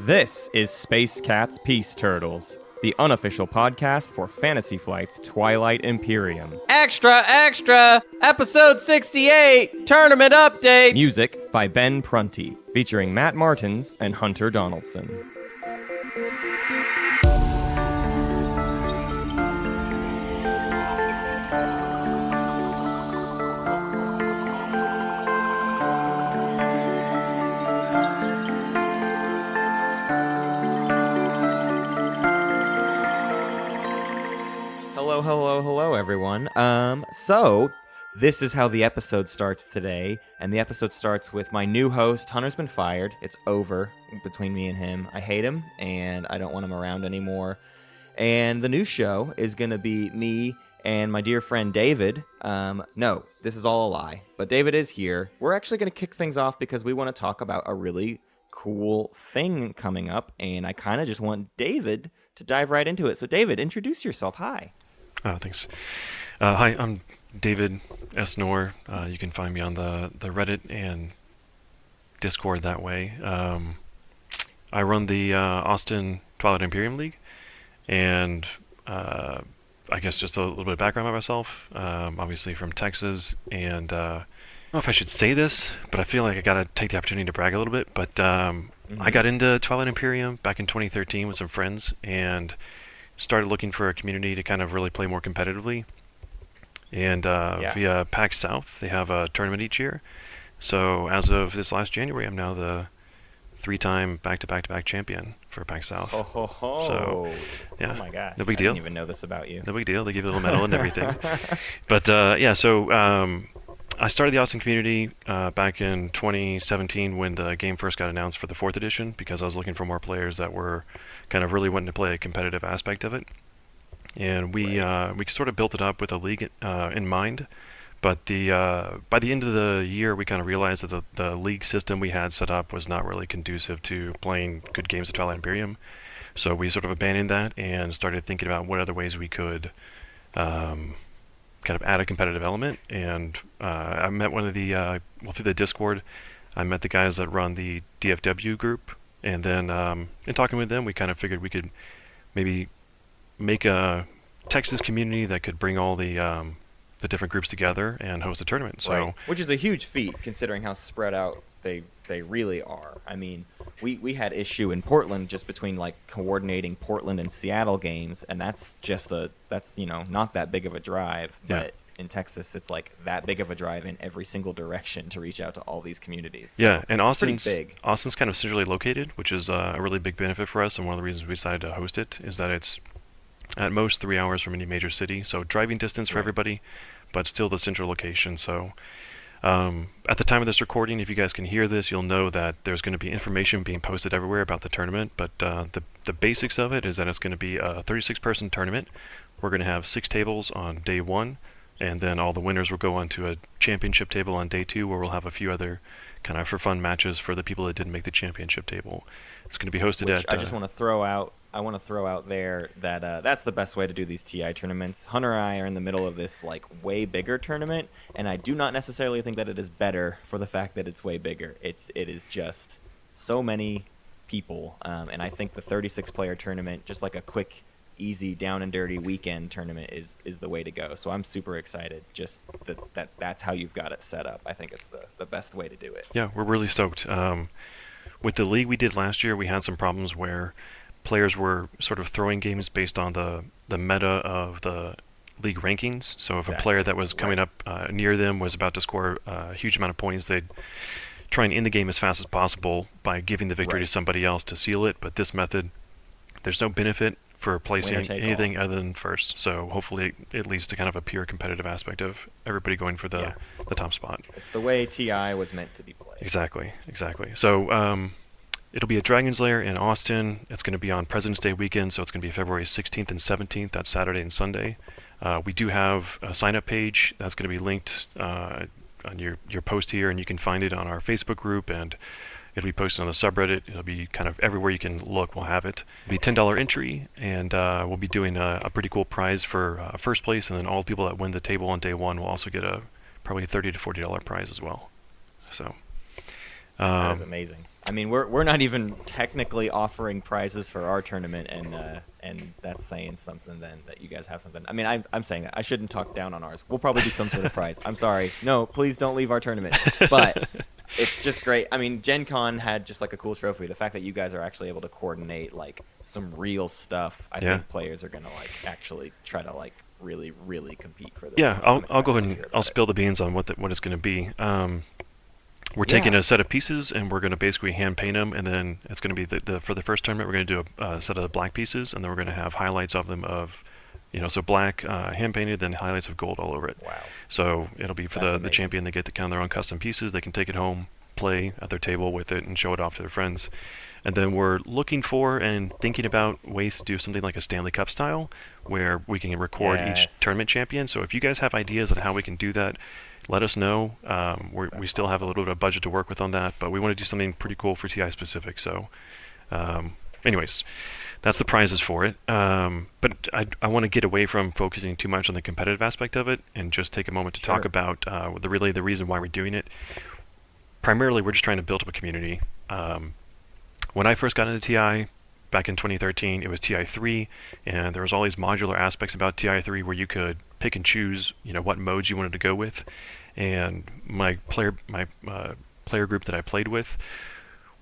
This is Space Cat's Peace Turtles, the unofficial podcast for Fantasy Flight's Twilight Imperium. Extra, extra! Episode 68! Tournament update! Music by Ben Prunty, featuring Matt Martins and Hunter Donaldson. Hello, everyone. So this is how the episode starts today, and the episode starts with my new host. Hunter's been fired. It's over between me and him. I hate him, and I don't want him around anymore. And the new show is going to be me and my dear friend David. No, this is all a lie, but David is here. We're actually going to kick things off because we want to talk about a really cool thing coming up, and I kind of just want David to dive right into it. So David, introduce yourself. Hi. Thanks. Hi, I'm David S. Knorr. You can find me on the Reddit and Discord that way. I run the Austin Twilight Imperium League, and I guess just a little bit of background about myself. Obviously from Texas, and I don't know if I should say this, but I feel like I gotta take the opportunity to brag a little bit. But I got into Twilight Imperium back in 2013 with some friends, and started looking for a community to kind of really play more competitively. And via PAX South, they have a tournament each year. So as of this last January, I'm now the 3-time back-to-back-to-back champion for PAX South. So, yeah, oh my gosh, no big deal. I didn't even know this about you. No big deal. They give you a little medal and everything. But I started the Austin community back in 2017 when the game first got announced for the 4th edition, because I was looking for more players that were kind of really wanting to play a competitive aspect of it. And we sort of built it up with a league in mind. But by the end of the year, we kind of realized that the league system we had set up was not really conducive to playing good games of Twilight Imperium. So we sort of abandoned that and started thinking about what other ways we could kind of add a competitive element. And I met one of the through the Discord, I met the guys that run the DFW group, and then in talking with them, we kind of figured we could maybe make a Texas community that could bring all the different groups together and host a tournament. So, right. Which is a huge feat considering how spread out they really are. I mean, we had issue in Portland just between like coordinating Portland and Seattle games, and that's not that big of a drive. Yeah. But in Texas, it's like that big of a drive in every single direction to reach out to all these communities. So yeah, and Austin's big. Austin's kind of centrally located, which is a really big benefit for us. And one of the reasons we decided to host it is that it's at most 3 hours from any major city, so driving distance for everybody, but still the central location. So at the time of this recording, if you guys can hear this, you'll know that there's going to be information being posted everywhere about the tournament. But the basics of it is that it's going to be a 36-person tournament. We're going to have 6 tables on day 1, and then all the winners will go on to a championship table on day 2, where we'll have a few other kind of for fun matches for the people that didn't make the championship table. It's going to be hosted at... I just want to throw out. I want to throw out there that that's the best way to do these TI tournaments. Hunter and I are in the middle of this like way bigger tournament, and I do not necessarily think that it is better for the fact that it's way bigger. It is just so many people, and I think the 36-player tournament, just like a quick, easy, down and dirty weekend tournament, is the way to go. So I'm super excited. Just that's how you've got it set up. I think it's the best way to do it. Yeah, we're really stoked. With the league we did last year, we had some problems where players were sort of throwing games based on the meta of the league rankings. So if a player that was coming up near them was about to score a huge amount of points, they'd try and end the game as fast as possible by giving the victory to somebody else to seal it. But this method, there's no benefit for placing anything other than first. So hopefully it leads to kind of a pure competitive aspect of everybody going for the top spot. It's the way TI was meant to be played. Exactly. So it'll be at Dragon's Lair in Austin. It's going to be on President's Day weekend, so it's going to be February 16th and 17th. That's Saturday and Sunday. We do have a sign-up page that's going to be linked on your post here, and you can find it on our Facebook group, and it'll be posted on the subreddit. It'll be kind of everywhere you can look, we'll have it. It'll be $10 entry, and we'll be doing a pretty cool prize for first place, and then all the people that win the table on day 1 will also get probably a $30 to $40 prize as well. So that is amazing. I mean, we're not even technically offering prizes for our tournament, and that's saying something then that you guys have something. I mean, I'm saying that I shouldn't talk down on ours. We'll probably do some sort of prize. I'm sorry. No, please don't leave our tournament. But it's just great. I mean, Gen Con had just like a cool trophy. The fact that you guys are actually able to coordinate like some real stuff, I think players are gonna like actually try to like really, really compete for this. Yeah, one. I'll go ahead and I'll it. spill the beans on what it's going to be. We're taking a set of pieces and we're going to basically hand paint them, and then it's going to be for the first tournament we're going to do a set of black pieces, and then we're going to have highlights of them of, so black hand painted, then highlights of gold all over it. Wow. So it'll be for the champion. They get to kind of their own custom pieces. They can take it home, play at their table with it, and show it off to their friends. And then we're looking for and thinking about ways to do something like a Stanley Cup style, where we can record each tournament champion. So if you guys have ideas on how we can do that, let us know. We still have a little bit of budget to work with on that, but we want to do something pretty cool for TI specific. So anyways, that's the prizes for it. But I want to get away from focusing too much on the competitive aspect of it and just take a moment to talk about the reason why we're doing it. Primarily, we're just trying to build up a community. When I first got into TI back in 2013, it was TI3, and there was all these modular aspects about TI3 where you could pick and choose, what modes you wanted to go with. And my player group that I played with,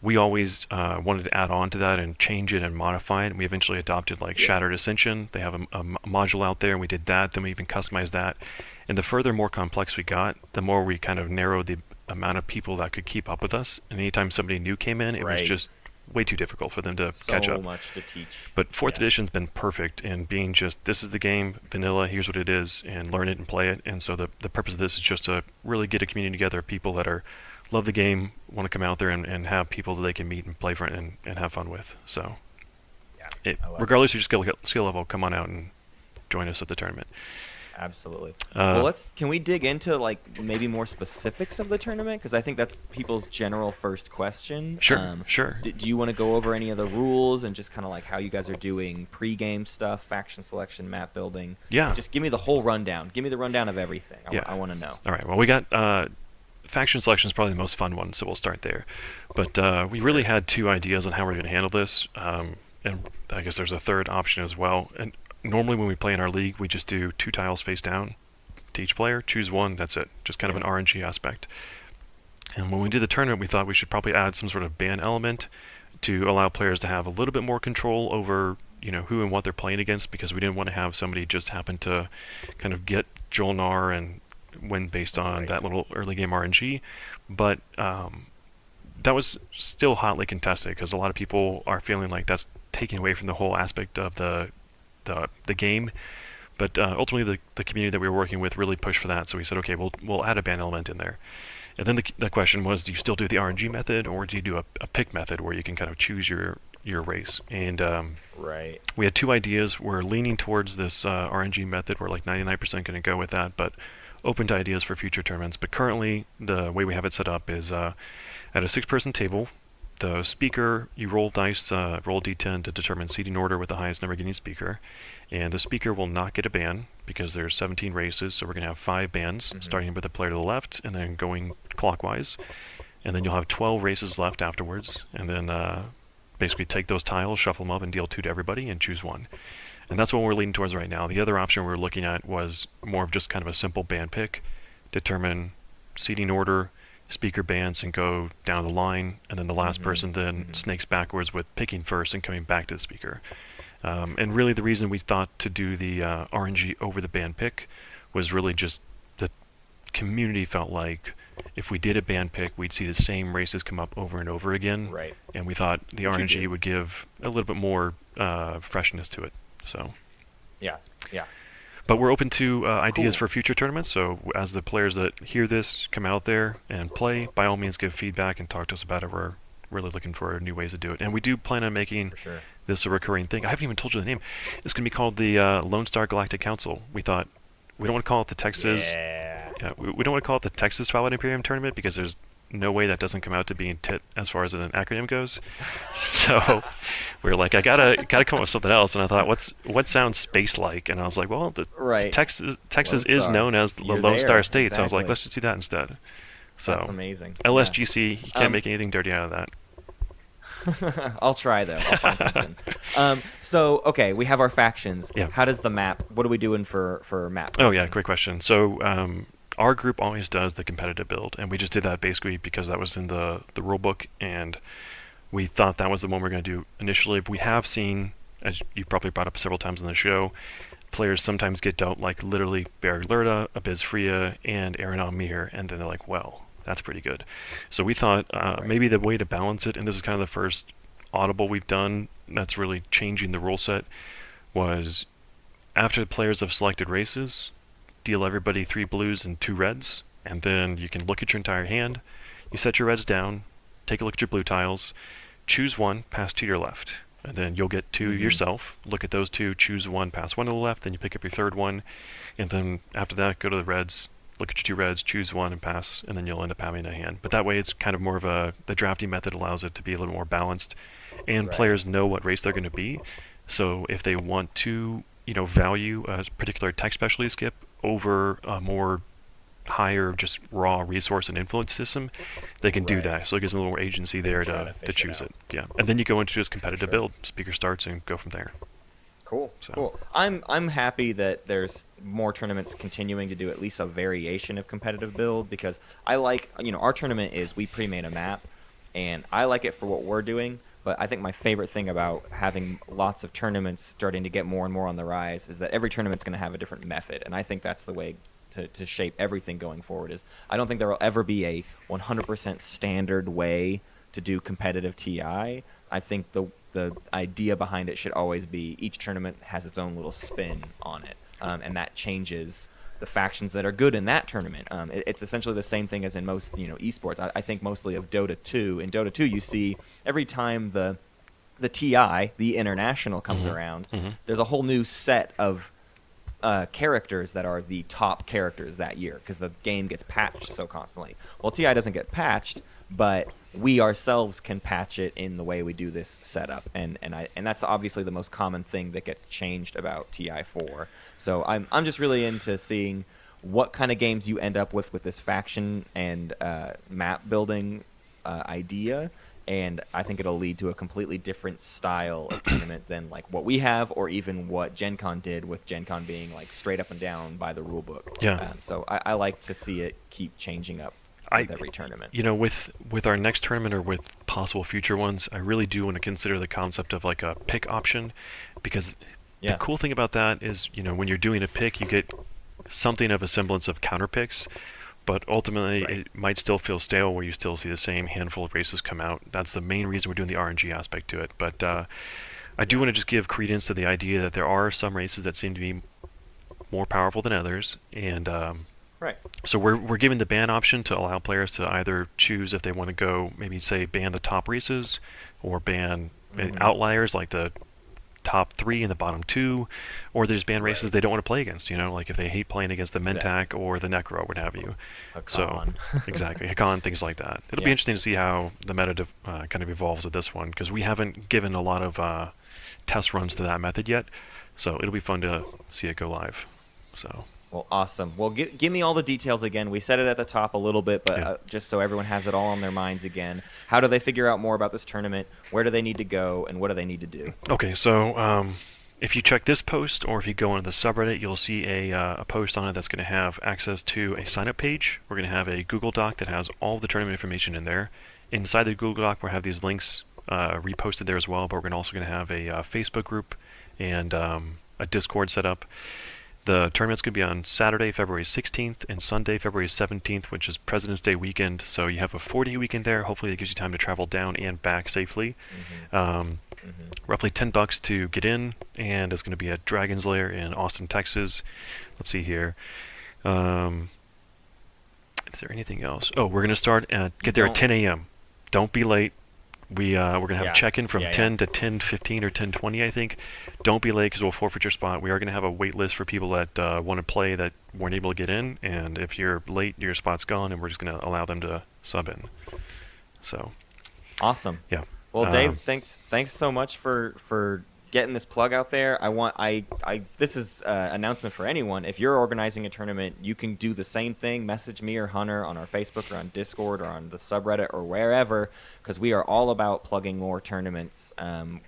we always wanted to add on to that and change it and modify it. And we eventually adopted like Shattered Ascension. They have a module out there, and we did that. Then we even customized that. And the further more complex we got, the more we kind of narrowed the amount of people that could keep up with us. And anytime somebody new came in, it was just way too difficult for them to catch up. So much to teach. But 4th edition's been perfect in being just, this is the game, vanilla, here's what it is, and learn it and play it. And so the purpose of this is just to really get a community together of people that love the game, want to come out there and have people that they can meet and play for it and have fun with. So regardless of your skill level, come on out and join us at the tournament. Absolutely. Well, can we dig into like maybe more specifics of the tournament? Because I think that's people's general first question. Sure. Do you want to go over any of the rules and just kind of like how you guys are doing pre-game stuff, faction selection, map building? Yeah. Just give me the whole rundown. Give me the rundown of everything. I want to know. All right. Well, we got faction selection is probably the most fun one, so we'll start there. But we really had two ideas on how we're going to handle this, and I guess there's a third option as well. And normally when we play in our league, we just do 2 tiles face down to each player, choose one, that's it. Just kind of an RNG aspect. And when we did the tournament, we thought we should probably add some sort of ban element to allow players to have a little bit more control over, who and what they're playing against, because we didn't want to have somebody just happen to kind of get Jolnar and win based on that little early game RNG. But that was still hotly contested because a lot of people are feeling like that's taking away from the whole aspect of the game, but ultimately the community that we were working with really pushed for that. So we said, okay, we'll add a ban element in there. And then the question was, do you still do the RNG method, or do you do a pick method where you can kind of choose your race? And we had 2 ideas. We're leaning towards this RNG method. We're like 99% going to go with that, but open to ideas for future tournaments. But currently, the way we have it set up is at a 6-person table. The speaker, you roll dice, roll d10 to determine seating order with the highest number getting speaker. And the speaker will not get a ban because there's 17 races, so we're going to have 5 bans, starting with the player to the left and then going clockwise. And then you'll have 12 races left afterwards. And then basically take those tiles, shuffle them up, and deal 2 to everybody and choose 1. And that's what we're leaning towards right now. The other option we were looking at was more of just kind of a simple ban pick, determine seating order, speaker bans, and go down the line, and then the last person then snakes backwards with picking first and coming back to the speaker. And really the reason we thought to do the RNG over the ban pick was really just the community felt like if we did a ban pick, we'd see the same races come up over and over again. Right. And we thought the RNG would give a little bit more freshness to it. So. Yeah. But we're open to ideas for future tournaments, so as the players that hear this come out there and play, by all means give feedback and talk to us about it. We're really looking for new ways to do it. And we do plan on making this a recurring thing. I haven't even told you the name. It's going to be called the Lone Star Galactic Council. We thought, we don't want to call it the Texas... we don't want to call it the Texas Twilight Imperium Tournament because there's no way that doesn't come out to being tit as far as an acronym goes. So we were like, I gotta come up with something else. And I thought, what sounds space-like? And I was like, well, Texas is known as the Lone Star State. Exactly. So I was like, let's just do that instead. So that's amazing. LSGC, you can't make anything dirty out of that. I'll try though. I'll find something. So okay, we have our factions. Yeah. How does the map? What are we doing for map? Oh yeah, great question. So our group always does the competitive build, and we just did that basically because that was in the rule book, and we thought that was the one we are going to do initially. But we have seen, as you probably brought up several times on the show, players sometimes get dealt like literally Barry Lerda, Abiz Freya, and Aaron Almir, and then they're like, well, that's pretty good. So we thought maybe the way to balance it, and this is kind of the first audible we've done that's really changing the rule set, was after the players have selected races, deal everybody 3 blues and 2 reds, and then you can look at your entire hand. You set your reds down, take a look at your blue tiles, choose one, pass 2 to your left. And then you'll get 2 yourself, look at those 2, choose 1, pass 1 to the left, then you pick up your 3rd one, and then after that, go to the reds, look at your 2 reds, choose 1 and pass, and then you'll end up having a hand. But that way it's kind of more of the drafting method allows it to be a little more balanced, and players know what race they're going to be. So if they want to, value a particular tech specialty skip over a more higher just raw resource and influence system, they can do that. So it gives them a little more agency there to choose it. Yeah, and then you go into just competitive build. Speaker starts and go from there. Cool. So. Cool. I'm happy that there's more tournaments continuing to do at least a variation of competitive build, because I like, our tournament is we pre-made a map, and I like it for what we're doing. But I think my favorite thing about having lots of tournaments starting to get more and more on the rise is that every tournament's going to have a different method, and I think that's the way to shape everything going forward. Is I don't think there will ever be a 100% standard way to do competitive TI. I think the idea behind it should always be each tournament has its own little spin on it, and that changes the factions that are good in that tournament. It's essentially the same thing as in most esports. I think mostly of Dota 2. In Dota 2, you see every time the TI, the international, comes around, there's a whole new set of characters that are the top characters that year, because the game gets patched so constantly. Well, TI doesn't get patched, but we ourselves can patch it in the way we do this setup, and that's obviously the most common thing that gets changed about TI4. So I'm just really into seeing what kind of games you end up with this faction and map building idea. And I think it'll lead to a completely different style of tournament than like what we have, or even what Gen Con did, with Gen Con being like straight up and down by the rule book. Yeah. So I like to see it keep changing up with every tournament. With our next tournament, or with possible future ones, I really do want to consider the concept of like a pick option, because the cool thing about that is, when you're doing a pick, you get something of a semblance of counter picks. But ultimately, it might still feel stale, where you still see the same handful of races come out. That's the main reason we're doing the RNG aspect to it. But I do want to just give credence to the idea that there are some races that seem to be more powerful than others. And so we're giving the ban option to allow players to either choose if they want to go, maybe say ban the top races, or ban outliers like the top 3 and the bottom 2, or they just ban races they don't want to play against, like if they hate playing against the Mentak or the Necro, what have you. So exactly, Hakan, things like that. It'll be interesting to see how the meta kind of evolves with this one, because we haven't given a lot of test runs to that method yet, so it'll be fun to see it go live. So well, awesome. Well, give me all the details again. We said it at the top a little bit, but just so everyone has it all on their minds again. How do they figure out more about this tournament? Where do they need to go, and what do they need to do? Okay, so if you check this post, or if you go into the subreddit, you'll see a post on it that's going to have access to a sign-up page. We're going to have a Google Doc that has all the tournament information in there. Inside the Google Doc, we'll have these links reposted there as well, but we're also going to have a Facebook group and a Discord set up. The tournament's going to be on Saturday, February 16th, and Sunday, February 17th, which is President's Day weekend. So you have a 4-day weekend there. Hopefully it gives you time to travel down and back safely. Roughly $10 to get in, and it's going to be at Dragon's Lair in Austin, Texas. Let's see here. Is there anything else? Oh, we're going to get there at 10 a.m. Don't be late. We're going to have a check-in from 10 to 10:15 or 10:20, I think. Don't be late, because we'll forfeit your spot. We are going to have a wait list for people that want to play that weren't able to get in, and if you're late, your spot's gone, and we're just going to allow them to sub in. So awesome. Yeah. Well, Dave, thanks so much for getting this plug out there. This is an announcement for anyone. If you're organizing a tournament, you can do the same thing. Message me or Hunter on our Facebook or on Discord or on the subreddit or wherever, because we are all about plugging more tournaments. I'm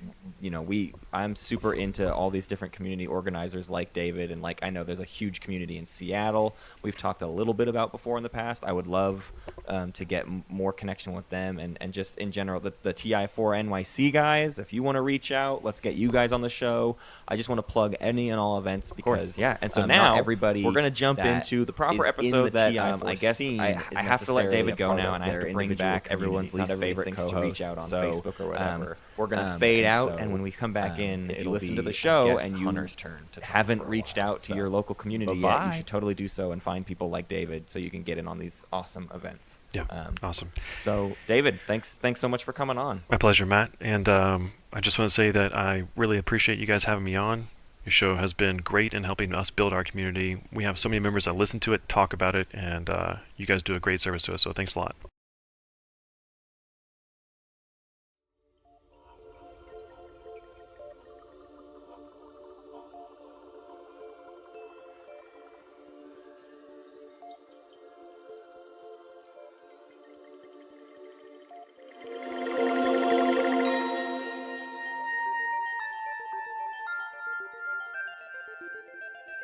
super into all these different community organizers like David, and like I know there's a huge community in Seattle we've talked a little bit about before in the past. I would love to get more connection with them, and just in general the TI4 NYC guys. If you want to reach out, let's get you guys on the show. I just want to plug any and all events because And so now now everybody we're going to jump into the proper episode that I guess I have to let David go now, and I have to bring back everyone's least favorite things to reach out on Facebook or whatever. We're going to fade out, and when we come back in, if you listen to the show and you Hunter's turn to haven't reached out to your local community yet, you should totally do so and find people like David so you can get in on these awesome events. Yeah, awesome. So, David, thanks so much for coming on. My pleasure, Matt. And I just want to say that I really appreciate you guys having me on. Your show has been great in helping us build our community. We have so many members that listen to it, talk about it, and you guys do a great service to us, so thanks a lot.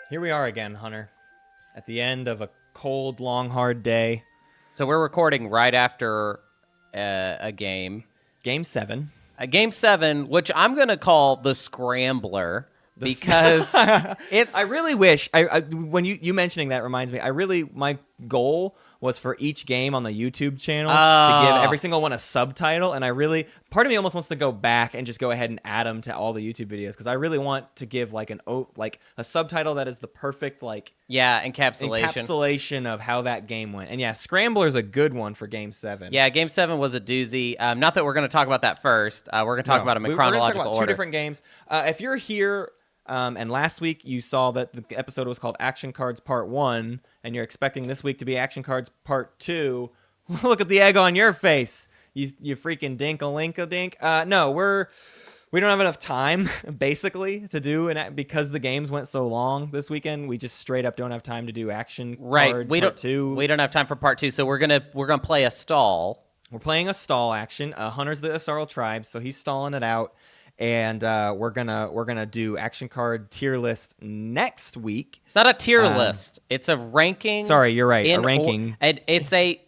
Here we are again, Hunter, at the end of a cold, long, hard day. So we're recording right after a game. Game 7. Game 7, which I'm going to call the Scrambler because it's... I really wish, when you mentioning that reminds me, my goal was for each game on the YouTube channel to give every single one a subtitle, and part of me almost wants to go back and just go ahead and add them to all the YouTube videos, because I really want to give like a subtitle that is the perfect encapsulation of how that game went. And yeah, Scrambler's a good one for Game 7. Yeah, Game 7 was a doozy. Not that we're going to talk about that first. We're going to talk about them in chronological we're gonna talk about order. Two different games. If you're here... and last week you saw that the episode was called Action Cards Part 1, and you're expecting this week to be Action Cards Part 2. Look at the egg on your face, you freaking dink-a-link-a-dink. No, we don't have enough time, basically, to do, and because the games went so long this weekend, we just straight up don't have time to do Action Card Part 2. We don't have time for Part 2, so we're gonna play a stall. We're playing a stall action. Hunter's the Asarl tribe, so he's stalling it out. And we're gonna do action card tier list next week. It's not a tier list. It's a ranking. Sorry, you're right. A ranking. And it's a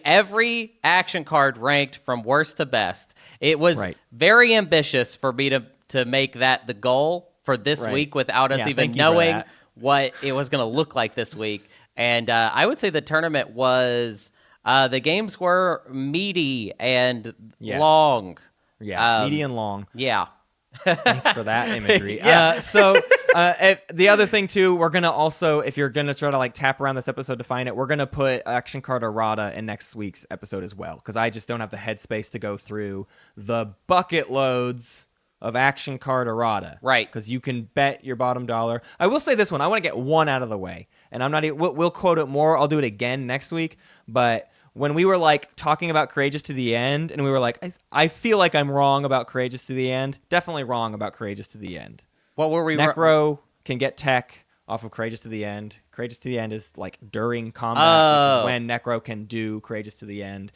every action card ranked from worst to best. It was very ambitious for me to make that the goal for this week without us even knowing what it was going to look like this week. And I would say the tournament was the games were meaty and long. Yeah, meaty and long. Yeah. Thanks for that imagery. The other thing, too, we're going to also, if you're going to try to tap around this episode to find it, we're going to put Action Card Errata in next week's episode as well, because I just don't have the headspace to go through the bucket loads of Action Card Errata. Right. Because you can bet your bottom dollar. I will say this one. I want to get one out of the way, and I'm not even, we'll quote it more. I'll do it again next week, but... when we were talking about Courageous to the End, and we were I feel like I'm wrong about Courageous to the End. Definitely wrong about Courageous to the End. What were we? Necro can get tech off of Courageous to the End. Courageous to the End is during combat, which is when Necro can do Courageous to the End.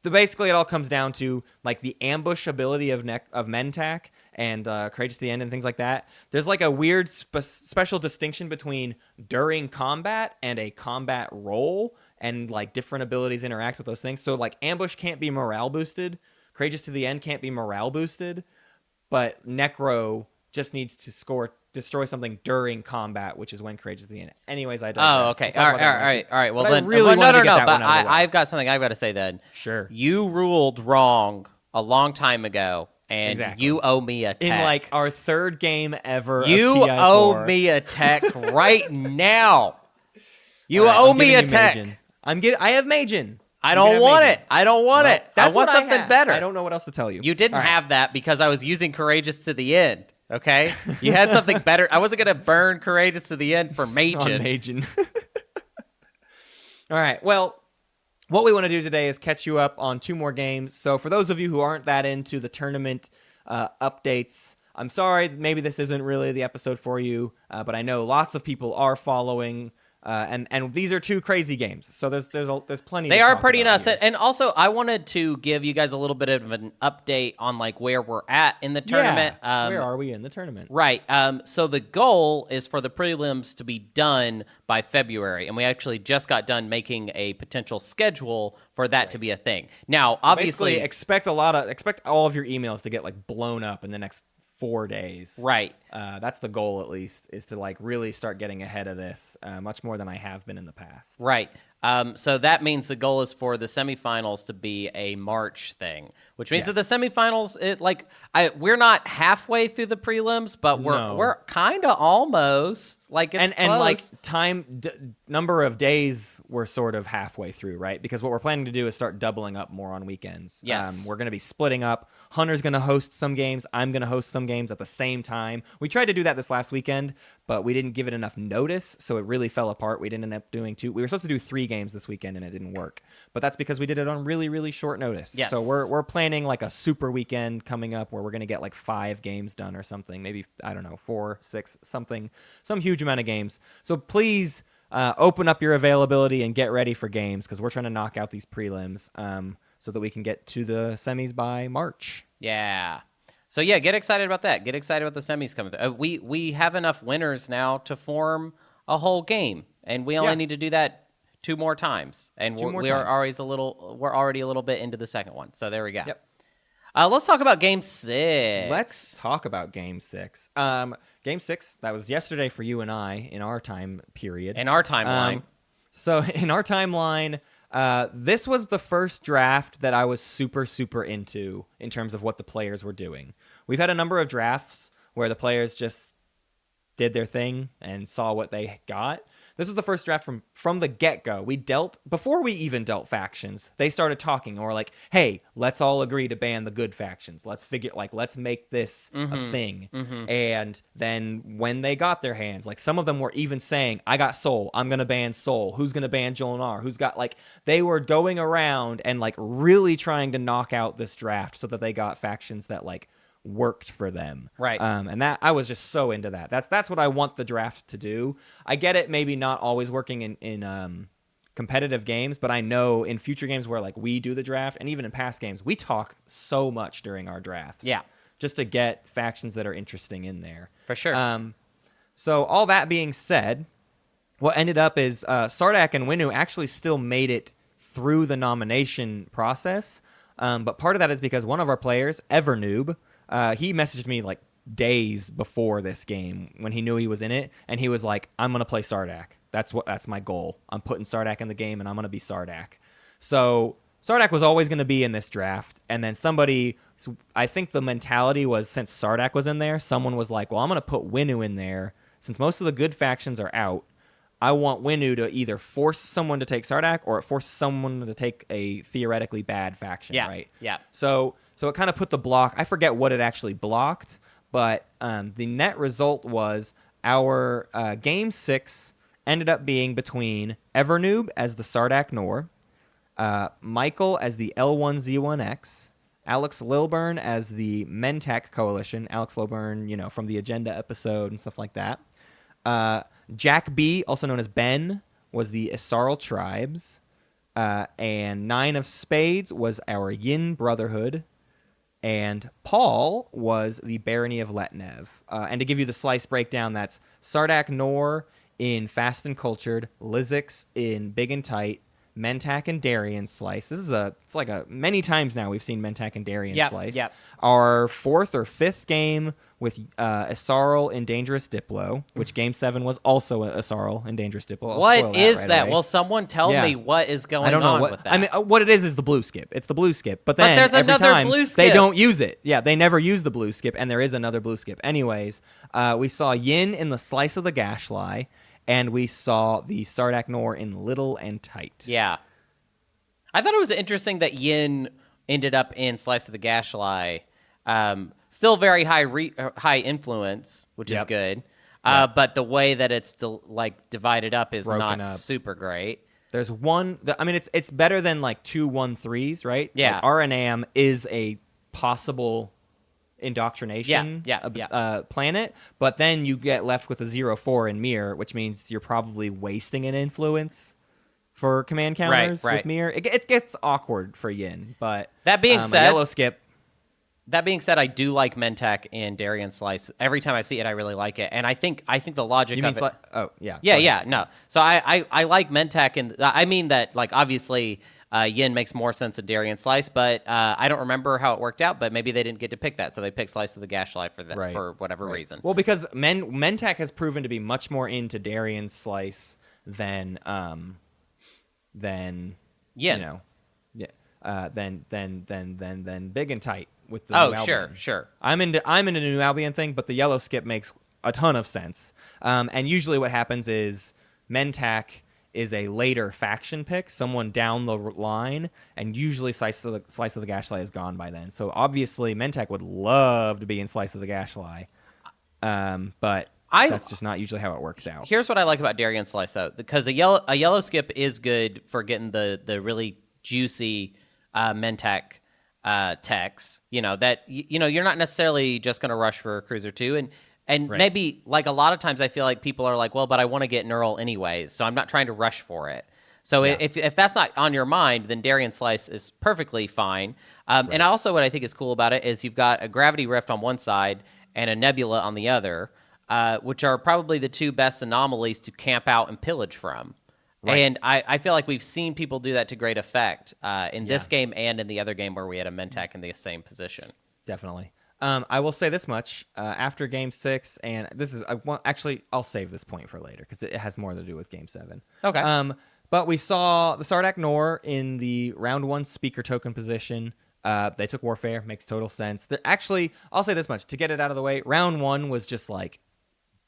Basically, it all comes down to the ambush ability of Mentak and Courageous to the End and things like that. There's a weird special distinction between during combat and a combat roll, and different abilities interact with those things. So ambush can't be morale boosted, Courageous to the End can't be morale boosted, but Necro just needs to destroy something during combat, which is when Courageous to the End. Anyways, I digress. Oh, okay. All right. Well, then, really no. But I've got something I've got to say then. Sure. You ruled wrong a long time ago, and you owe me a tech. In our third game ever. You of TI4. owe me a tech right now. You owe me a tech. I have Majin. I don't want it. I don't want it. I want something better. I don't know what else to tell you. You didn't have that because I was using Courageous to the End. Okay? You had something better. I wasn't going to burn Courageous to the End for Majin. Majin. All right. Well, what we want to do today is catch you up on 2 more games. So for those of you who aren't that into the tournament updates, I'm sorry, maybe this isn't really the episode for you, but I know lots of people are following. And these are 2 crazy games, so there's plenty. They to are talk pretty about nuts, here. and also I wanted to give you guys a little bit of an update on like where we're at in the tournament. Where are we in the tournament? Right. So the goal is for the prelims to be done by February, and we actually just got done making a potential schedule for that to be a thing. Now, obviously, expect all of your emails to get like blown up in the next 4 days. Right. That's the goal, at least, is to like really start getting ahead of this much more than I have been in the past. Right. So that means the goal is for the semifinals to be a March thing, which means that the semifinals, we're not halfway through the prelims, but we're kind of almost like it's close. And like number of days we're sort of halfway through, right? Because what we're planning to do is start doubling up more on weekends. Yes. We're going to be splitting up. Hunter's going to host some games. I'm going to host some games at the same time. We tried to do that this last weekend, but we didn't give it enough notice, so it really fell apart. We didn't end up doing 2. We were supposed to do 3 games this weekend, and it didn't work. But that's because we did it on really, really short notice. Yes. So we're planning like a super weekend coming up where we're going to get like 5 games done or something. Maybe, I don't know, 4, 6, something. Some huge amount of games. So please open up your availability and get ready for games because we're trying to knock out these prelims so that we can get to the semis by March. Yeah. So yeah, get excited about that. Get excited about the semis coming through. We have enough winners now to form a whole game, and we only need to do that 2 more times, and we're already a little bit into the second one. So there we go. Yep. Let's talk about Game 6. Let's talk about Game 6. Game 6, that was yesterday for you and I in our time period. In our timeline. So in our timeline, this was the first draft that I was super, super into in terms of what the players were doing. We've had a number of drafts where the players just did their thing and saw what they got. This was the first draft from the get-go. Before we even dealt factions, they started talking and were like, hey, let's all agree to ban the good factions. Let's make this a thing. Mm-hmm. And then when they got their hands, like some of them were even saying, I got Soul. I'm going to ban Soul. Who's going to ban Jolinar? Who's got they were going around and really trying to knock out this draft so that they got factions that worked for them. Right. And that I was just so into that. That's what I want the draft to do. I get it, maybe not always working in competitive games, but I know in future games where we do the draft, and even in past games, we talk so much during our drafts. Yeah. Just to get factions that are interesting in there. For sure. So all that being said, what ended up is Sardak and Winu actually still made it through the nomination process. But part of that is because one of our players, Evernoob, he messaged me days before this game when he knew he was in it, and he was like, I'm going to play Sardak. That's my goal. I'm putting Sardak in the game, and I'm going to be Sardak. So Sardak was always going to be in this draft, and then I think the mentality was, since Sardak was in there, someone was like, well, I'm going to put Winu in there. Since most of the good factions are out, I want Winu to either force someone to take Sardak or force someone to take a theoretically bad faction, right? Yeah. So it kind of put the block. I forget what it actually blocked, but the net result was our Game 6 ended up being between Evernoob as the Sardak Nor, Michael as the L1Z1X, Alex Lilburn as the Mentak Coalition. Alex Lilburn, from the Agenda episode and stuff like that. Jack B, also known as Ben, was the Isarl Tribes. And 9 of Spades was our Yin Brotherhood. And Paul was the Barony of Letnev. And to give you the slice breakdown, that's Sardak Nor in Fast and Cultured, Lizix in Big and Tight, Mentak and Darien Slice. It's many times now we've seen Mentak and Darien Slice. Yep. Our 4th or 5th game with Isarl in Dangerous Diplo, which Game 7 was also Isarl in Dangerous Diplo. What is that? Will someone tell me what is going on with that? I mean, what it is the blue skip. It's the blue skip. But then there's every another time blue skip. They don't use it. Yeah, they never use the blue skip, and there is another blue skip. Anyways, we saw Yin in the Slice of the Gashly, and we saw the Sardak Nor in Little and Tight. Yeah. I thought it was interesting that Yin ended up in Slice of the Gashly. Still very high influence, which is good. But the way that it's divided up is not super great. There's one. It's better than 2 1-3s, right? Yeah. RNAM is a possible indoctrination planet, but then you get left with a 0-4 in Mir, which means you're probably wasting an influence for command counters with Mir. It gets awkward for Yin, but that being said, a yellow skip. That being said, I do like Mentak in Darien Slice. Every time I see it, I really like it, and I think the logic of it. No. So I like Mentak, and I mean that like obviously Yin makes more sense in Darien Slice, but I don't remember how it worked out. But maybe they didn't get to pick that, so they picked Slice of the Gashlight for that for whatever reason. Well, because Mentak has proven to be much more into Darien Slice than Yin. Than Big and Tight. With the New Albion. Sure. I'm into the New Albion thing, but the yellow skip makes a ton of sense. And usually what happens is Mentak is a later faction pick, someone down the line, and usually Slice of the Gashlight is gone by then. So obviously Mentak would love to be in Slice of the Gashlight, but that's just not usually how it works out. Here's what I like about Darien Slice, though, because a yellow skip is good for getting the really juicy Mentak techs, that you're not necessarily just going to rush for a cruiser 2, and maybe like a lot of times I feel like people are like, well, but I want to get Neural anyways, so I'm not trying to rush for it. So if that's not on your mind, then Darien Slice is perfectly fine. And also what I think is cool about it is you've got a Gravity Rift on one side and a Nebula on the other, which are probably the two best anomalies to camp out and pillage from. Right. And I feel like we've seen people do that to great effect in this game and in the other game where we had a Mentak in the same position. Definitely. I will say this much. After Game 6, and this is... actually, I'll save this point for later because it has more to do with Game 7. Okay. But we saw the Sardak Nor in the Round 1 speaker token position. They took Warfare. Makes total sense. Actually, I'll say this much. To get it out of the way, Round 1 was just like...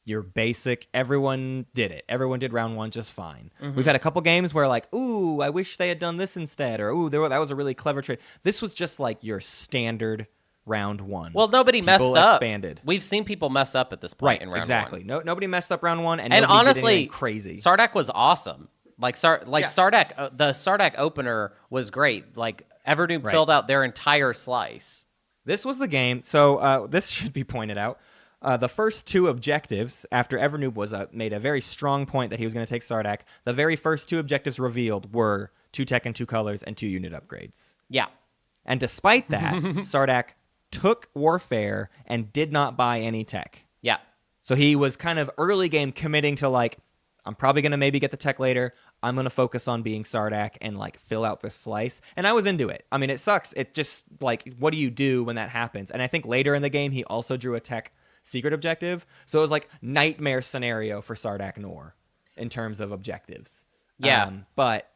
your basic, everyone did it. Everyone did round 1 just fine. Mm-hmm. We've had a couple games where like, ooh, I wish they had done this instead, or ooh, that was a really clever trade. This was just like your standard round 1. Well, nobody messed up. Expanded. We've seen people mess up at this point in round 1. Exactly. Nobody messed up round 1, and honestly, did crazy. Sardak was awesome. Sardak, the Sardak opener was great. Like Everdoob filled out their entire slice. This was the game. So this should be pointed out. The first 2 objectives, after Evernoob made a very strong point that he was going to take Sardak, the very first 2 objectives revealed were 2 tech and 2 colors and 2 unit upgrades. Yeah. And despite that, Sardak took Warfare and did not buy any tech. Yeah. So he was kind of early game committing to like, I'm probably going to maybe get the tech later. I'm going to focus on being Sardak and like fill out this slice. And I was into it. I mean, it sucks. It just like, what do you do when that happens? And I think later in the game, he also drew a tech secret objective, so it was like nightmare scenario for Sardak Nor in terms of objectives. But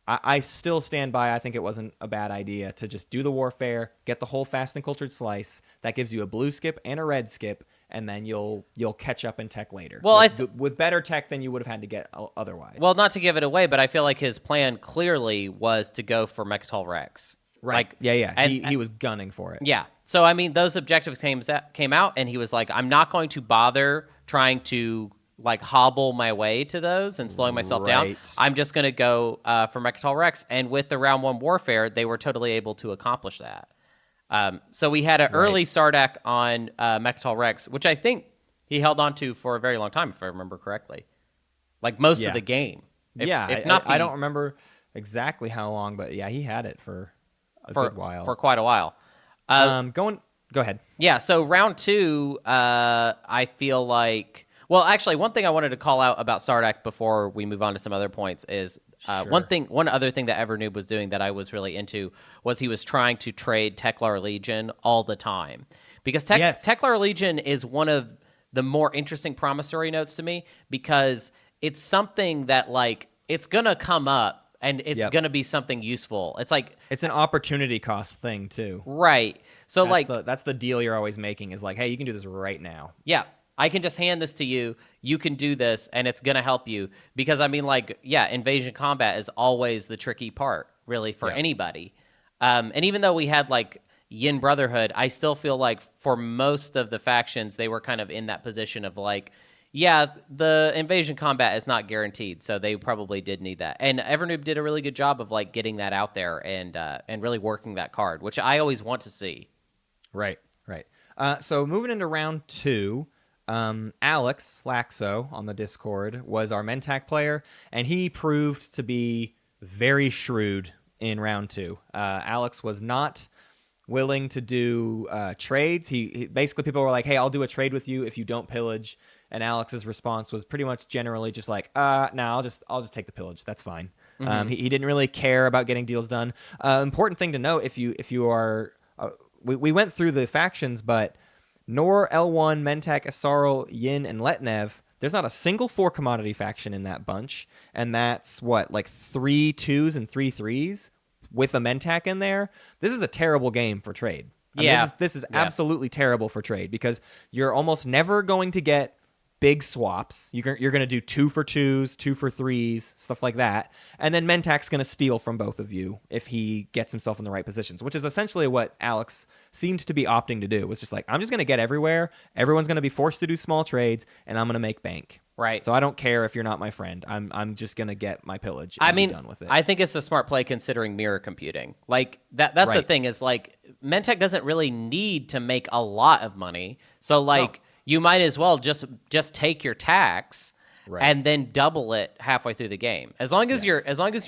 I still stand by. I think it wasn't a bad idea to just do the Warfare, get the whole fast and cultured slice. That gives you a blue skip and a red skip, and then you'll catch up in tech later. Well, with better tech than you would have had to get otherwise. Well, not to give it away, but I feel like his plan clearly was to go for Mechatol Rex. Right. And he was gunning for it. Yeah. So, I mean, those objectives came out, and he was like, I'm not going to bother trying to, like, hobble my way to those and slowing myself down. I'm just going to go for Mechatol Rex. And with the Round 1 Warfare, they were totally able to accomplish that. So we had an early Sardak on Mechatol Rex, which I think he held on to for a very long time, if I remember correctly. Like, most of the game. I don't remember exactly how long, but yeah, he had it for a good while. For quite a while. Go ahead. Yeah, so round 2, I feel like... Well, actually, one thing I wanted to call out about Sardak before we move on to some other points is one other thing that Evernoob was doing that I was really into was he was trying to trade Teklar Legion all the time. Because Teklar Legion is one of the more interesting promissory notes to me because it's something that, like, it's going to come up and it's going to be something useful. It's like... It's an opportunity cost thing, too. Right. So, that's the deal you're always making is like, hey, you can do this right now. Yeah. I can just hand this to you. You can do this, and it's going to help you. Because, I mean, like, yeah, invasion combat is always the tricky part, really, for anybody. And even though we had, like, Yin Brotherhood, I still feel like for most of the factions, they were kind of in that position of, like, yeah, the invasion combat is not guaranteed, so they probably did need that. And Evernoob did a really good job of, like, getting that out there and really working that card, which I always want to see. Right. So moving into round 2, Alex Laxo on the Discord was our Mentac player, and he proved to be very shrewd in round 2. Alex was not willing to do trades. He basically, people were like, hey, I'll do a trade with you if you don't pillage. And Alex's response was pretty much generally just like, no, I'll just take the pillage. That's fine. Mm-hmm. He didn't really care about getting deals done. Important thing to note, if you are, we went through the factions, but Nor, L1, Mentak, Asarl, Yin, and Letnev, there's not a single 4-commodity faction in that bunch. And that's what, like 3 2s and 3 3s with a Mentak in there? This is a terrible game for trade. I mean, this is absolutely terrible for trade because you're almost never going to get big swaps. You're going to do 2 for 2s, 2 for 3s, stuff like that. And then Mentak's going to steal from both of you if he gets himself in the right positions, which is essentially what Alex seemed to be opting to do. It was just like, I'm just going to get everywhere. Everyone's going to be forced to do small trades, and I'm going to make bank. Right. So I don't care if you're not my friend. I'm just going to get my pillage and be done with it. I think it's a smart play considering mirror computing. Like, that's the thing is, like, Mentak doesn't really need to make a lot of money. So, like... No. You might as well just take your tax and then double it halfway through the game. As long as you're banking. As long as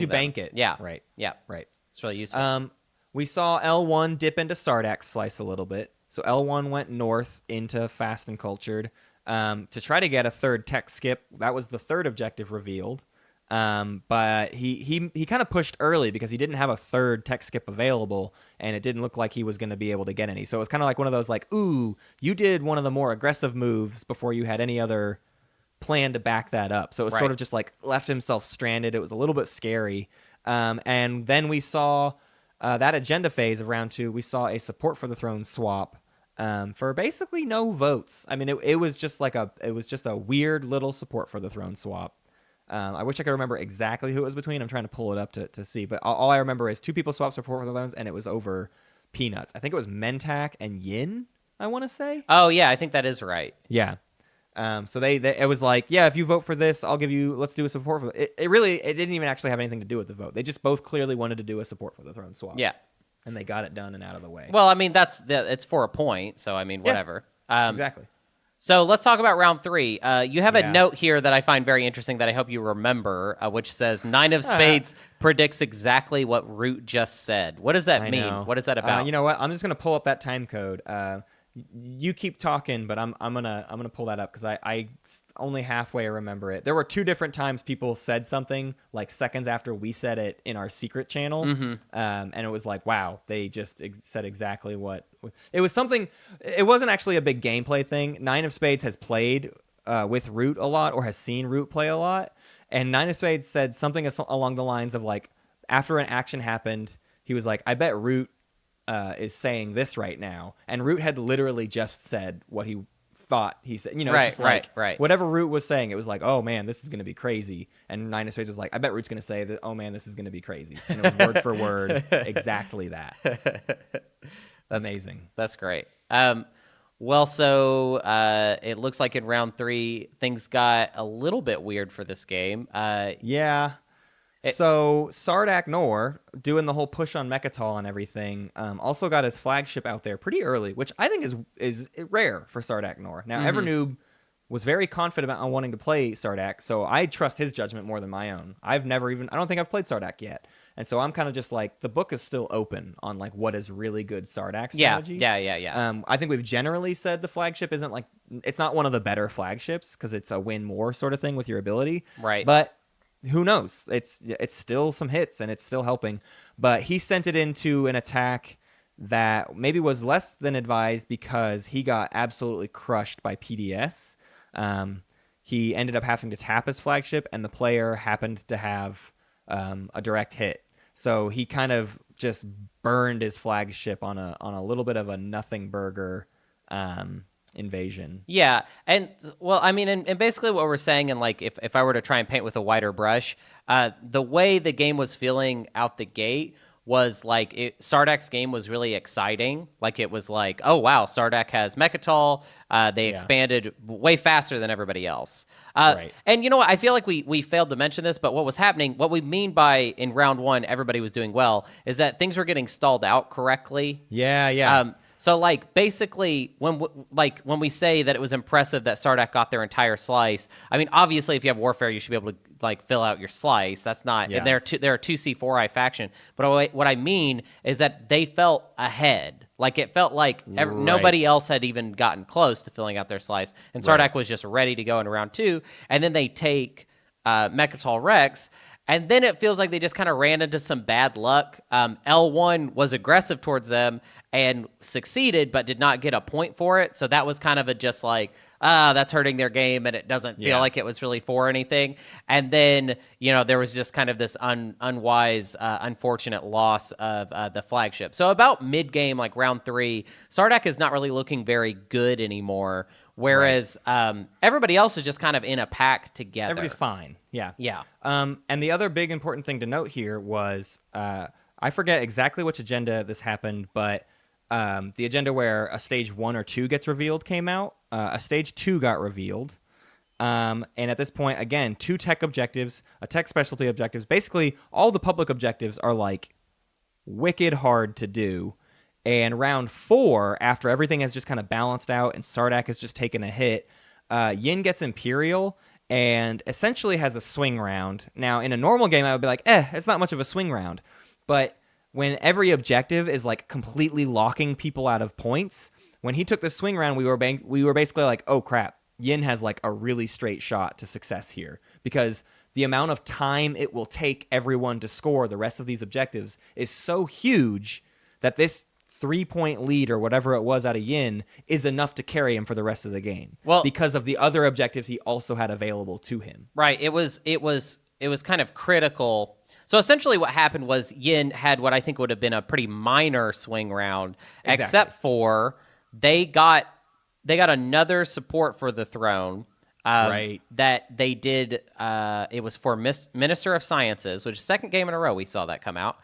you bank it. Yeah. Right. Yeah. Right. It's really useful. We saw L1 dip into Sardak's slice a little bit. So L1 went north into Fast and Cultured to try to get a third tech skip. That was the third objective revealed. But he kind of pushed early because he didn't have a third tech skip available, and it didn't look like he was going to be able to get any. So it was kind of like one of those like, ooh, you did one of the more aggressive moves before you had any other plan to back that up. So it was sort of just like left himself stranded. It was a little bit scary. And then we saw that agenda phase of round 2. We saw a support for the throne swap for basically no votes. I mean, it was just a weird little support for the throne swap. I wish I could remember exactly who it was between. I'm trying to pull it up to see. But all I remember is 2 people swapped support for the Thrones, and it was over peanuts. I think it was Mentak and Yin, I want to say. Oh, yeah, I think that is right. Yeah. So it was like, yeah, if you vote for this, I'll give you, let's do a support for it. It didn't even actually have anything to do with the vote. They just both clearly wanted to do a support for the throne swap. Yeah. And they got it done and out of the way. Well, I mean, it's for a point, so I mean, whatever. Exactly. So let's talk about round 3. You have a note here that I find very interesting that I hope you remember, which says 9 of Spades predicts exactly what Root just said. What does that mean? What is that about? You know what? I'm just gonna pull up that time code. You keep talking, but I'm gonna pull that up because I only halfway remember it. There were 2 different times people said something like seconds after we said it in our secret channel, and it was like, wow, they just said exactly what it was. Something. It wasn't actually a big gameplay thing. 9 of Spades has played with Root a lot, or has seen Root play a lot, and 9 of Spades said something along the lines of like, after an action happened, he was like, I bet Root is saying this right now, and Root had literally just said what he thought he said. You know, it's just like whatever Root was saying, it was like, oh man, this is going to be crazy. And 9 of Spades was like, I bet Root's going to say that. Oh man, this is going to be crazy. And it was word for word exactly that. That's amazing. That's great. Well, so it looks like in round 3 things got a little bit weird for this game. Yeah. So Sardak Nor, doing the whole push on Mechatol and everything, also got his flagship out there pretty early, which I think is rare for Sardak Nor. Now, Evernoob was very confident about wanting to play Sardak, so I trust his judgment more than my own. I don't think I've played Sardak yet. And so I'm kind of just like, the book is still open on like what is really good Sardak strategy. Yeah. I think we've generally said the flagship isn't like, it's not one of the better flagships because it's a win more sort of thing with your ability. Right. But who knows? It's still some hits and it's still helping. But he sent it into an attack that maybe was less than advised because he got absolutely crushed by PDS. He ended up having to tap his flagship, and the player happened to have a direct hit. So he kind of just burned his flagship on a little bit of a nothing burger invasion. Yeah, and well, I mean, and basically what we're saying, and like if I were to try and paint with a wider brush, the way the game was feeling out the gate was like Sardak's game was really exciting. Like it was like, oh wow, Sardak has Mechatol. They expanded way faster than everybody else. Right. And you know what? I feel like we failed to mention this, but what was happening, what we mean by in round 1, everybody was doing well, is that things were getting stalled out correctly. Yeah. So, like, basically, when we say that it was impressive that Sardak got their entire slice, I mean, obviously, if you have Warfare, you should be able to, like, fill out your slice. That's not... Yeah. And they're a 2C4I faction. But what I mean is that they felt ahead. Like, it felt like nobody else had even gotten close to filling out their slice. And Sardak was just ready to go in round 2. And then they take Mechatol Rex... And then it feels like they just kind of ran into some bad luck. L1 was aggressive towards them and succeeded, but did not get a point for it. So that was kind of just like, that's hurting their game, and it doesn't feel like it was really for anything. And then, there was just kind of this unwise, unfortunate loss of the flagship. So about mid-game, like round 3, Sardak is not really looking very good anymore. Whereas everybody else is just kind of in a pack together. Everybody's fine. Yeah. Yeah. And the other big important thing to note here was I forget exactly which agenda this happened, but the agenda where a stage 1 or 2 gets revealed came out. A stage 2 got revealed. And at this point, again, 2 tech objectives, a tech specialty objectives. Basically, all the public objectives are like wicked hard to do. And round 4, after everything has just kind of balanced out and Sardak has just taken a hit, Yin gets Imperial and essentially has a swing round. Now, in a normal game, I would be like, it's not much of a swing round. But when every objective is like completely locking people out of points, when he took the swing round, we were basically like, oh crap, Yin has like a really straight shot to success here. Because the amount of time it will take everyone to score the rest of these objectives is so huge that this 3-point lead or whatever it was out of Yin is enough to carry him for the rest of the game. Well, because of the other objectives he also had available to him. Right. It was kind of critical. So essentially what happened was Yin had what I think would have been a pretty minor swing round, except for they got another support for the throne. That they did. It was for Minister of Sciences, which is the second game in a row we saw that come out.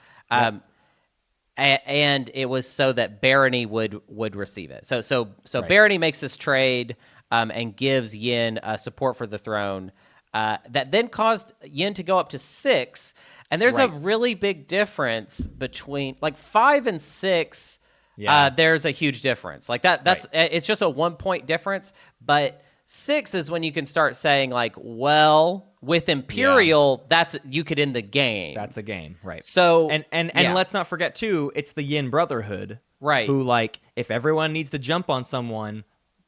And it was so that Barony would receive it. So Barony makes this trade and gives Yin support for the throne. That then caused Yin to go up to 6. And there's a really big difference between like 5 and 6. There's a huge difference. Like that's it's just a 1-point difference. But 6 is when you can start saying like, well, with Imperial, you could end the game. That's a game, right? So and let's not forget too, it's the Yin Brotherhood, right? Who like if everyone needs to jump on someone,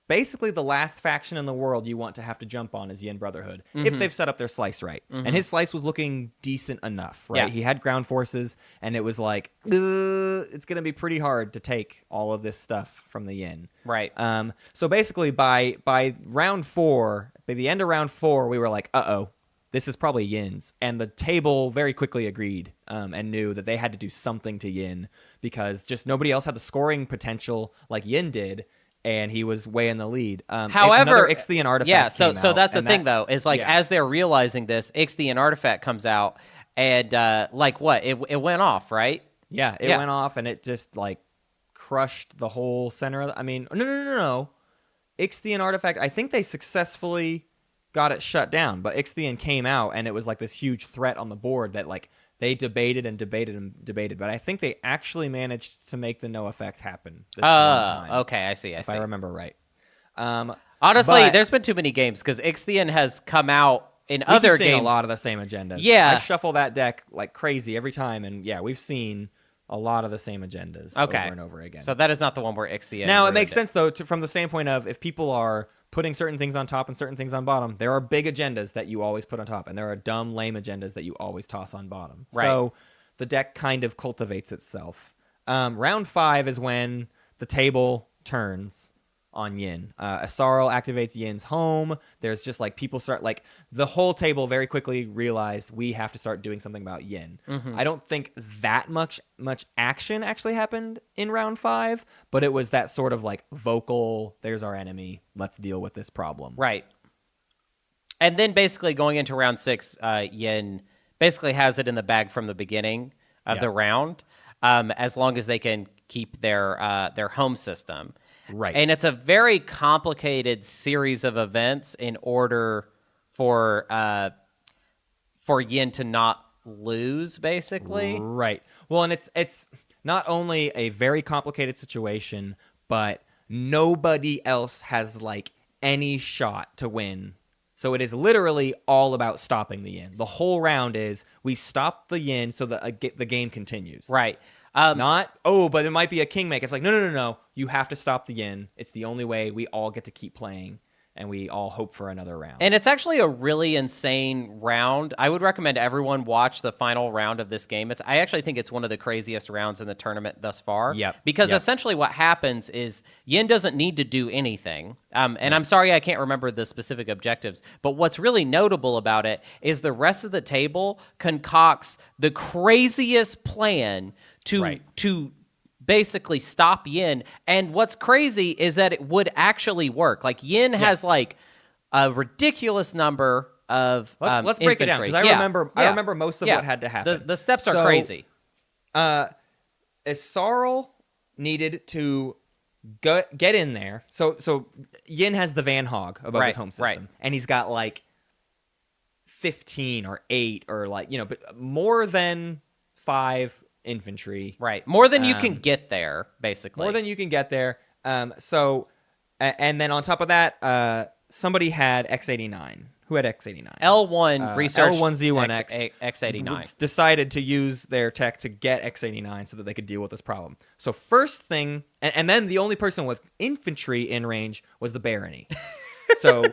basically the last faction in the world you want to have to jump on is Yin Brotherhood if they've set up their slice right. And his slice was looking decent enough, right? He had ground forces, and it was like it's gonna be pretty hard to take all of this stuff from the Yin, right? So basically by round 4, by the end of round 4, we were like, this is probably Yin's. And the table very quickly agreed and knew that they had to do something to Yin because just nobody else had the scoring potential like Yin did, and he was way in the lead. However, Ixian Artifact so that's the thing, though, is like as they're realizing this, Ixian Artifact comes out, and like what? It went off, right? Yeah, it went off, and it just like crushed the whole center of the... I mean, no. Ixian Artifact, I think they successfully got it shut down, but Ixian came out, and it was like this huge threat on the board that like they debated, but I think they actually managed to make the no effect happen this one time. Okay, I see. If I remember right. Honestly, there's been too many games because Ixian has come out in other games. A lot of the same agendas. Yeah, I shuffle that deck like crazy every time, and we've seen a lot of the same agendas over and over again. So that is not the one where Ixian. Now it makes sense though, from the standpoint of if people are putting certain things on top and certain things on bottom, there are big agendas that you always put on top, and there are dumb, lame agendas that you always toss on bottom. Right. So the deck kind of cultivates itself. Round 5 is when the table turns on Yin. Asarl activates Yin's home. There's just like people start like the whole table very quickly realized we have to start doing something about Yin. I don't think that much action actually happened in round 5, but it was that sort of like vocal, there's our enemy, let's deal with this problem. Right. And then basically going into round 6, Yin basically has it in the bag from the beginning of the round, as long as they can keep their home system. Right. And it's a very complicated series of events in order for Yin to not lose, basically. Right. Well, and it's not only a very complicated situation, but nobody else has like any shot to win. So it is literally all about stopping the yin. The whole round is we stop the yin so that the game continues. Right. Not, but it might be a kingmaker. It's like, no. You have to stop the yin. It's the only way we all get to keep playing, and we all hope for another round. And it's actually a really insane round. I would recommend everyone watch the final round of this game. I actually think it's one of the craziest rounds in the tournament thus far. Yep. Because essentially what happens is Yin doesn't need to do anything. And I'm sorry I can't remember the specific objectives, but what's really notable about it is the rest of the table concocts the craziest plan to basically stop Yin. And what's crazy is that it would actually work. Like Yin has like a ridiculous number of let's break it down, because I remember most of what had to happen. The steps are crazy. Isarl needed to get in there. So Yin has the Van Hog above his home system, and he's got like 15 or 8 or like, but more than 5 infantry. Right. More than you can get there, basically. More than you can get there. And then on top of that, somebody had X89. Who had X89? L1 researched L1Z1X X89. decided to use their tech to get X89 so that they could deal with this problem. So first thing, and then the only person with infantry in range was the Barony. So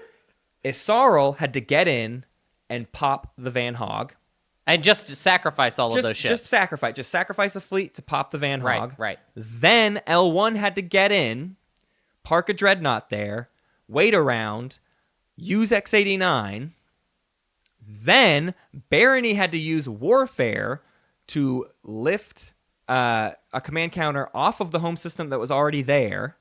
Isarl had to get in and pop the Van Hog. And just sacrifice all of those ships. Just sacrifice a fleet to pop the Van Hog. Right. Then L1 had to get in, park a dreadnought there, wait around, use X89. Then Barony had to use Warfare to lift a command counter off of the home system that was already there,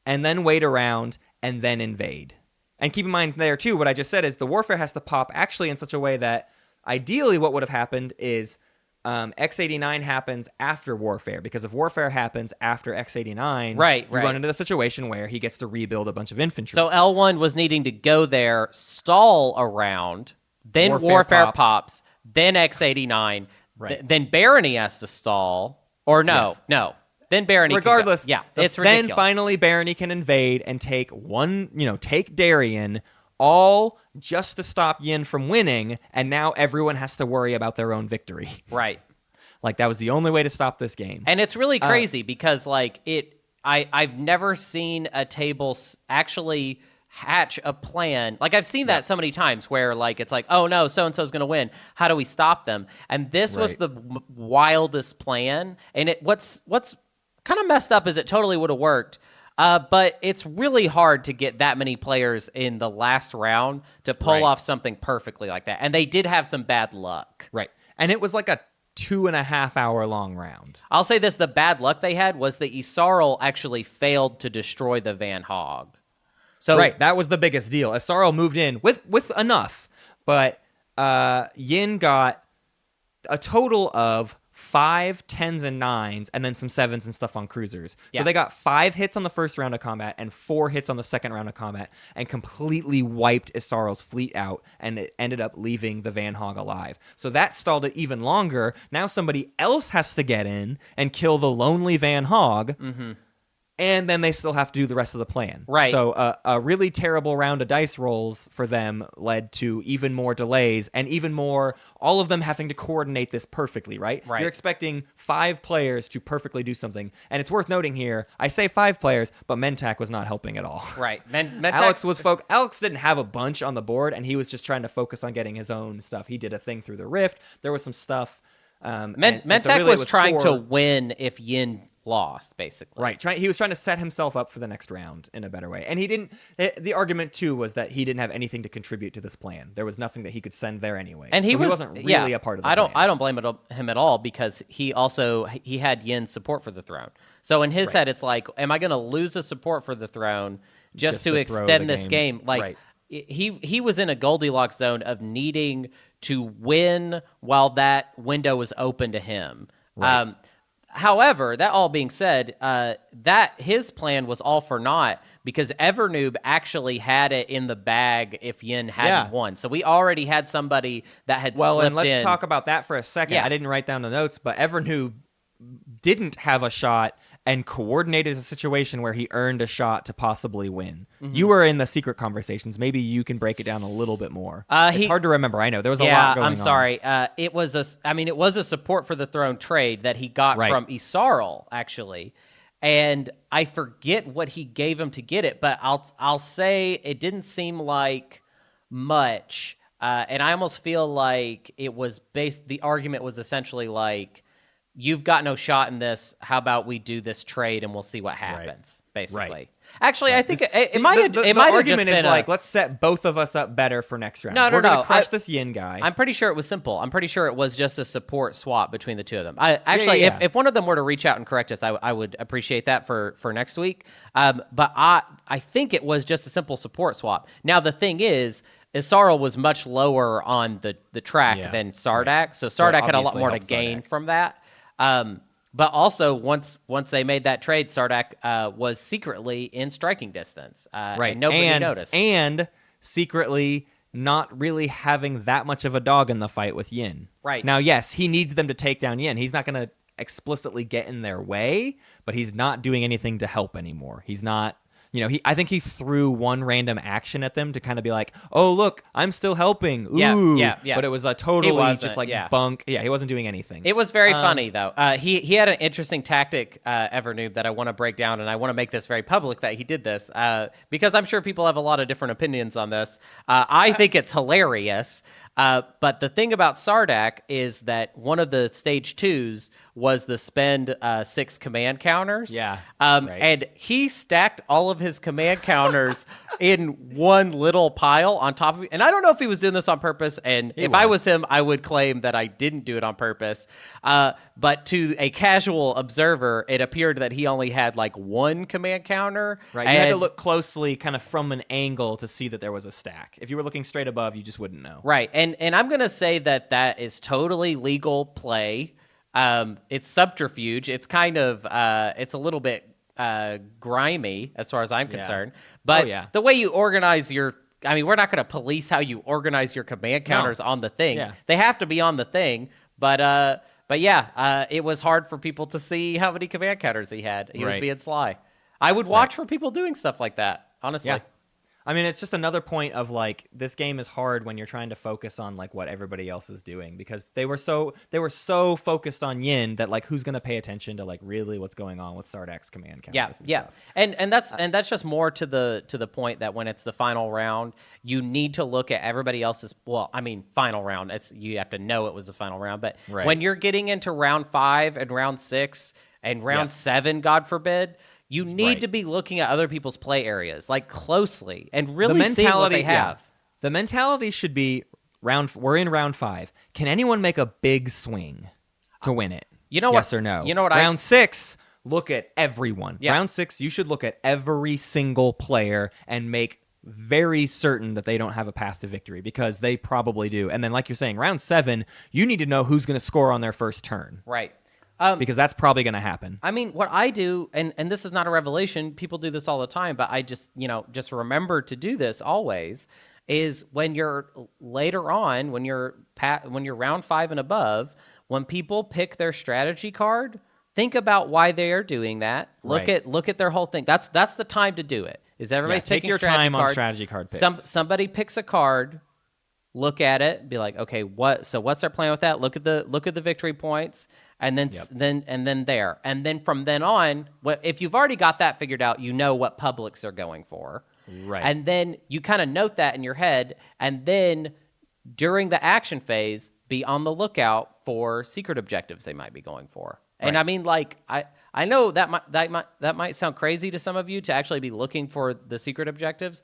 and then wait around, and then invade. And keep in mind there, too, what I just said is the Warfare has to pop actually in such a way that ideally, what would have happened is X89 happens after Warfare, because if Warfare happens after X89, you run into the situation where he gets to rebuild a bunch of infantry. So L1 was needing to go there, stall around, then Warfare pops, then X89, then Barony has to stall, or no. Then Barony regardless, can go. It's ridiculous. Then finally Barony can invade and take Darien, all just to stop Yin from winning, and now everyone has to worry about their own victory. Right. Like, that was the only way to stop this game. And it's really crazy because, like, I've never seen a table actually hatch a plan. Like, I've seen that so many times where, like, it's like, oh, no, so-and-so's going to win. How do we stop them? And this was the wildest plan. And what's kind of messed up is it totally would have worked. But it's really hard to get that many players in the last round to pull off something perfectly like that. And they did have some bad luck. Right. And it was like a 2.5 hour long round. I'll say this, the bad luck they had was that Isarl actually failed to destroy the Van Hog. So that was the biggest deal. Isarl moved in with enough, but Yin got a total of 5 10s and 9s, and then some 7s and stuff on cruisers. So they got 5 hits on the first round of combat and 4 hits on the second round of combat, and completely wiped Isarl's fleet out, and it ended up leaving the Van Hog alive. So that stalled it even longer. Now somebody else has to get in and kill the lonely Van Hog. Mm-hmm. And then they still have to do the rest of the plan. Right. So a really terrible round of dice rolls for them led to even more delays, and even more, all of them having to coordinate this perfectly, right? You're expecting 5 players to perfectly do something. And it's worth noting here, I say 5 players, but Mentak was not helping at all. Right. Alex didn't have a bunch on the board, and he was just trying to focus on getting his own stuff. He did a thing through the rift. There was some stuff. Mentak was trying to win if Yin lost, basically. Right. He was trying to set himself up for the next round in a better way. And he didn't. The argument, too, was that he didn't have anything to contribute to this plan. There was nothing that he could send there anyway. And he wasn't really a part of the plan. I don't blame him at all, because he had Yin's support for the throne. So in his head, it's like, am I going to lose the support for the throne just to extend this game? Like, he was in a Goldilocks zone of needing to win while that window was open to him. Right. However, that all being said, that his plan was all for naught, because Evernoob actually had it in the bag if Yin hadn't won. So we already had somebody that had slipped in. And let's talk about that for a second. I didn't write down the notes, but Evernoob didn't have a shot and coordinated a situation where he earned a shot to possibly win. You were in the secret conversations. Maybe you can break it down a little bit more. It's hard to remember. I know there was a lot going on. I'm sorry. It was a support for the throne trade that he got from Isarl, actually. And I forget what he gave him to get it, but I'll say it didn't seem like much. And I almost feel like it was the argument was essentially like, you've got no shot in this. How about we do this trade and we'll see what happens, basically. Right. Actually, I think it might have just been the argument is like, let's set both of us up better for next round. We're going to crush this Yin guy. I'm pretty sure it was simple. I'm pretty sure it was just a support swap between the two of them. If one of them were to reach out and correct us, I would appreciate that for next week. But I think it was just a simple support swap. Now, the thing is, Isarl was much lower on the track than Sardak, so Sardak had a lot more to gain from that. But also, once they made that trade, Sardak was secretly in striking distance. And nobody noticed. And secretly not really having that much of a dog in the fight with Yin. Right. Now, yes, he needs them to take down Yin. He's not going to explicitly get in their way, but he's not doing anything to help anymore. He's not... I think he threw one random action at them to kind of be like, "Oh, look, I'm still helping." Ooh. Yeah. But it was a totally just like bunk. Yeah, he wasn't doing anything. It was very funny though. He had an interesting tactic, Evernoob, that I want to break down, and I want to make this very public that he did this because I'm sure people have a lot of different opinions on this. I think it's hilarious. But the thing about Sardak is that one of the stage 2s was the spend 6 command counters. Yeah. And he stacked all of his command counters in one little pile on top of it. And I don't know if he was doing this on purpose. And if I was him, I would claim that I didn't do it on purpose. But to a casual observer, it appeared that he only had like one command counter. Right. You had to look closely kind of from an angle to see that there was a stack. If you were looking straight above, you just wouldn't know. Right. And I'm going to say that is totally legal play. It's subterfuge. It's kind of, it's a little bit grimy as far as I'm concerned. But the way you organize we're not going to police how you organize your command counters on the thing. Yeah. They have to be on the thing. But it was hard for people to see how many command counters he had. He was being sly. I would watch for people doing stuff like that, honestly. Yeah. I mean, it's just another point of like, this game is hard when you're trying to focus on like what everybody else is doing, because they were so focused on Yin that like, who's going to pay attention to like really what's going on with Sardak's command counters and stuff. And that's just more to the point that when it's the final round, you need to look at everybody else's, final round. You have to know it was the final round, but when you're getting into round 5 and round 6 and round 7, God forbid, you need to be looking at other people's play areas like closely and really see what they have. Yeah. The mentality should be we're in round 5. Can anyone make a big swing to win it? You know yes or no? You know what? Round 6, look at everyone. Yeah. Round 6, you should look at every single player and make very certain that they don't have a path to victory, because they probably do. And then, like you're saying, round 7, you need to know who's going to score on their first turn. Right. Because that's probably going to happen. I mean, what I do, and this is not a revelation, people do this all the time, but I just remember to do this always, is when you're later on, when you're round 5 and above, when people pick their strategy card, think about why they are doing that. Look at their whole thing. That's the time to do it. Is everybody's taking your time on strategy card picks. Somebody picks a card, look at it, be like, okay, what's their plan with that? Look at the victory points. And then from then on, if you've already got that figured out, you know what publics they're going for. Right. And then you kind of note that in your head, and then during the action phase, be on the lookout for secret objectives they might be going for. Right. And I mean, like, I know that might sound crazy to some of you to actually be looking for the secret objectives.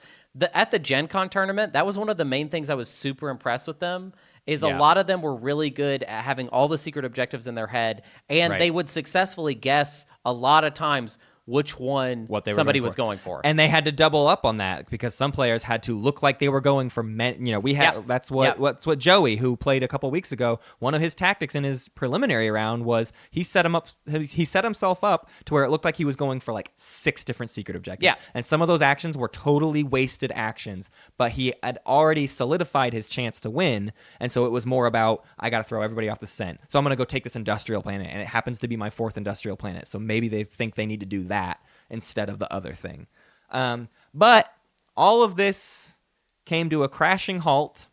At the Gen Con tournament, that was one of the main things I was super impressed with them. A lot of them were really good at having all the secret objectives in their head, and they would successfully guess a lot of times which one somebody was going for. And they had to double up on that because some players had to look like they were going for men. We had that's what Joey, who played a couple weeks ago, one of his tactics in his preliminary round was he set himself up to where it looked like he was going for like 6 different secret objectives. Yeah. And some of those actions were totally wasted actions, but he had already solidified his chance to win. And so it was more about, I got to throw everybody off the scent. So I'm going to go take this industrial planet, and it happens to be my 4th industrial planet. So maybe they think they need to do that instead of the other thing. But all of this came to a crashing halt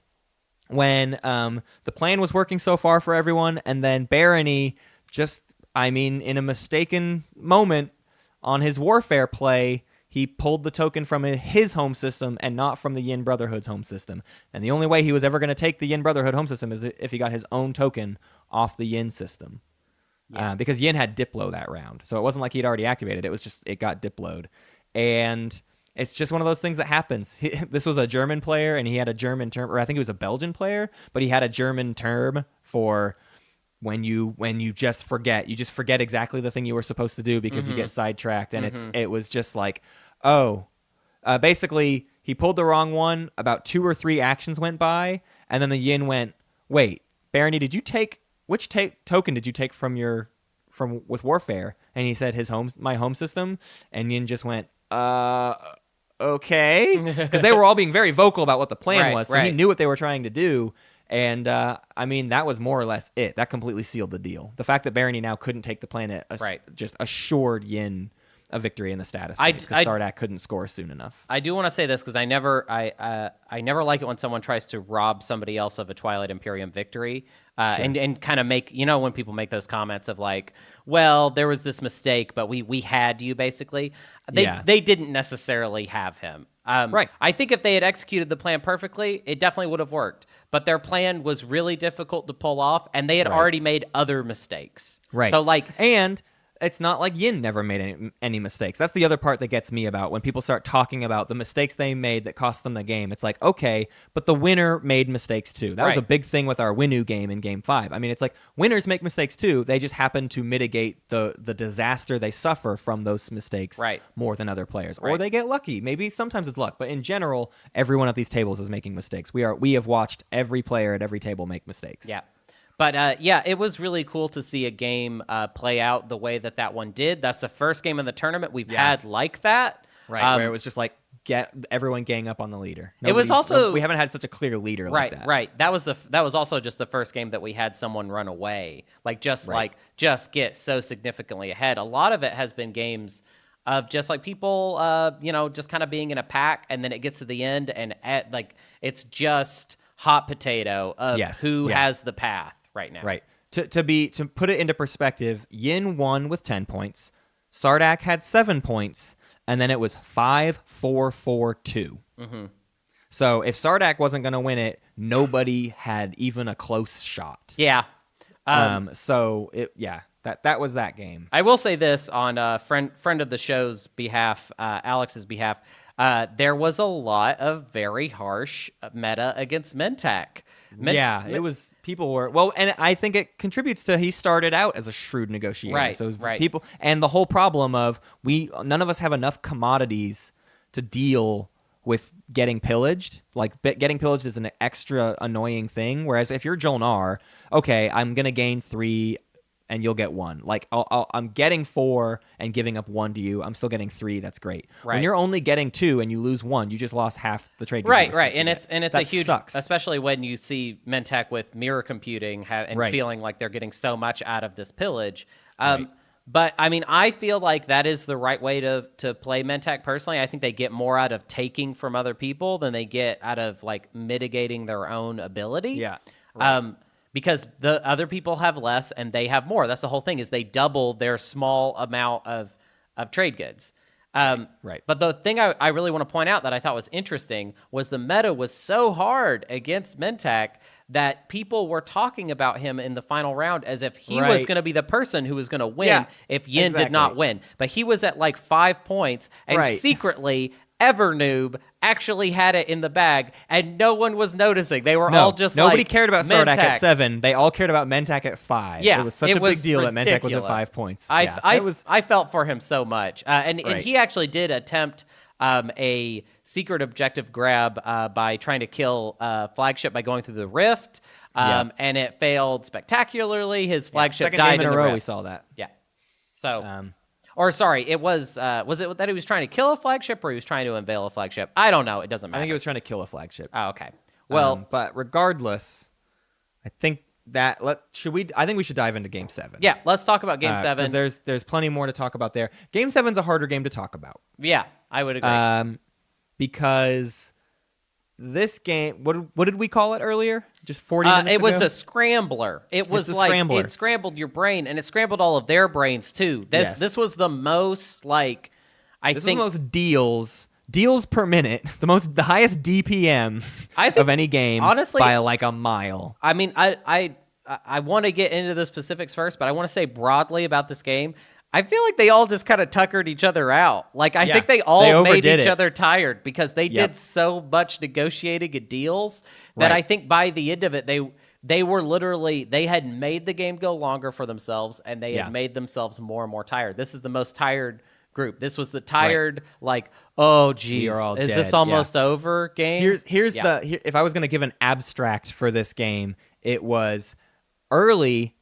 when the plan was working so far for everyone, and then Barony in a mistaken moment on his warfare play, he pulled the token from his home system and not from the Yin Brotherhood's home system. And the only way he was ever going to take the Yin Brotherhood home system is if he got his own token off the Yin system. Because Yin had Diplo that round. So it wasn't like he'd already activated. It was just, it got Diploed. And it's just one of those things that happens. This was a German player, and he had a German term, or I think he was a Belgian player, but he had a German term for when you just forget. You just forget exactly the thing you were supposed to do because you get sidetracked. And it was just like, basically, he pulled the wrong one. About 2 or 3 actions went by, and then the Yin went, wait, Barony, did you take... Which token did you take from with Warfare? And he said my home system, and Yin just went, okay, because they were all being very vocal about what the plan was, so he knew what they were trying to do, and that was more or less it. That completely sealed the deal. The fact that Barony now couldn't take the planet just assured Yin a victory in the status because Sardak couldn't score soon enough. I do want to say this because I never like it when someone tries to rob somebody else of a Twilight Imperium victory. And kind of make, when people make those comments of like, well, there was this mistake, but we had you, basically. They didn't necessarily have him. I think if they had executed the plan perfectly, it definitely would have worked. But their plan was really difficult to pull off, and they had already made other mistakes. Right. So and it's not like Yin never made any mistakes. That's the other part that gets me about when people start talking about the mistakes they made that cost them the game. It's like, okay, but the winner made mistakes too. That was a big thing with our Winnu game in Game 5. I mean, it's like winners make mistakes too. They just happen to mitigate the disaster they suffer from those mistakes more than other players. Or they get lucky. Maybe sometimes it's luck. But in general, everyone at these tables is making mistakes. We have watched every player at every table make mistakes. Yeah. But, it was really cool to see a game play out the way that one did. That's the first game in the tournament we've had like that. Right, where it was just like, get everyone gang up on the leader. It was also... we haven't had such a clear leader like that. Right. That was also just the first game that we had someone run away. Just get so significantly ahead. A lot of it has been games of just like people, just kind of being in a pack, and then it gets to the end, and it's just hot potato of who has the path right now. Right. To put it into perspective, Yin won with 10 points, Sardak had 7 points, and then it was 5-4-4-2. Mm-hmm. So if Sardak wasn't going to win it, nobody had even a close shot. Yeah. That was that game. I will say this on friend of the show's behalf, Alex's behalf. There was a lot of very harsh meta against Mentak. It was people were well, and I think it contributes to he started out as a shrewd negotiator. Right, so people, and the whole problem of none of us have enough commodities to deal with getting pillaged. Like getting pillaged is an extra annoying thing. Whereas if you're Jolnar, okay, I'm gonna gain 3. And you'll get 1. Like I'm getting 4 and giving up 1 to you. I'm still getting 3. That's great. Right. When you're only getting 2 and you lose 1, you just lost half the trade. Right. And it's that a huge, sucks. Especially when you see Mentak with mirror computing feeling like they're getting so much out of this pillage. But I mean, I feel like that is the right way to play Mentak. Personally, I think they get more out of taking from other people than they get out of like mitigating their own ability. Yeah. Right. Because the other people have less and they have more. That's the whole thing, is they double their small amount of trade goods. Right. But the thing I really want to point out that I thought was interesting was the meta was so hard against Mentak that people were talking about him in the final round as if he was going to be the person who was going to win if Yin did not win. But he was at like 5 points, and secretly Evernoob actually had it in the bag, and no one was noticing. They were No, all just nobody like, cared about Sardak at Mentak. 7. They all cared about Mentak at 5. Yeah, it was such a big deal that Mentak was at 5 points. I felt for him so much, and Right. he actually did attempt a secret objective grab by trying to kill Flagship by going through the rift, and it failed spectacularly. His Flagship Second died game in a the row. rift. We saw that. Yeah. So, or sorry, it was it that he was trying to kill a Flagship, or he was trying to unveil a Flagship? I don't know. It doesn't matter. I think he was trying to kill a flagship. Oh, okay. Well, but regardless, I think that I think we should dive into Game 7. yeah. Let's talk about Game 7. Because there's plenty more to talk about there. Game 7's a harder game to talk about. Yeah, I would agree. Because this game, what did we call it earlier? Just 40 minutes it ago? was a scrambler. It was a like scrambler. it scrambled your brain, and it scrambled all of their brains too. This was the most like This was the most deals per minute, the highest DPM of any game, honestly, by like a mile. I mean, I want to get into the specifics first, but I want to say broadly about this game. I feel like they all just kind of tuckered each other out. Like, I think they all made each other tired because they did so much negotiating and deals that I think by the end of it, they were literally, they had made the game go longer for themselves, and they had made themselves more and more tired. This is the most tired group. This was the tired, like, oh, geez, is this almost over game? Here's if I was going to give an abstract for this game, it was early,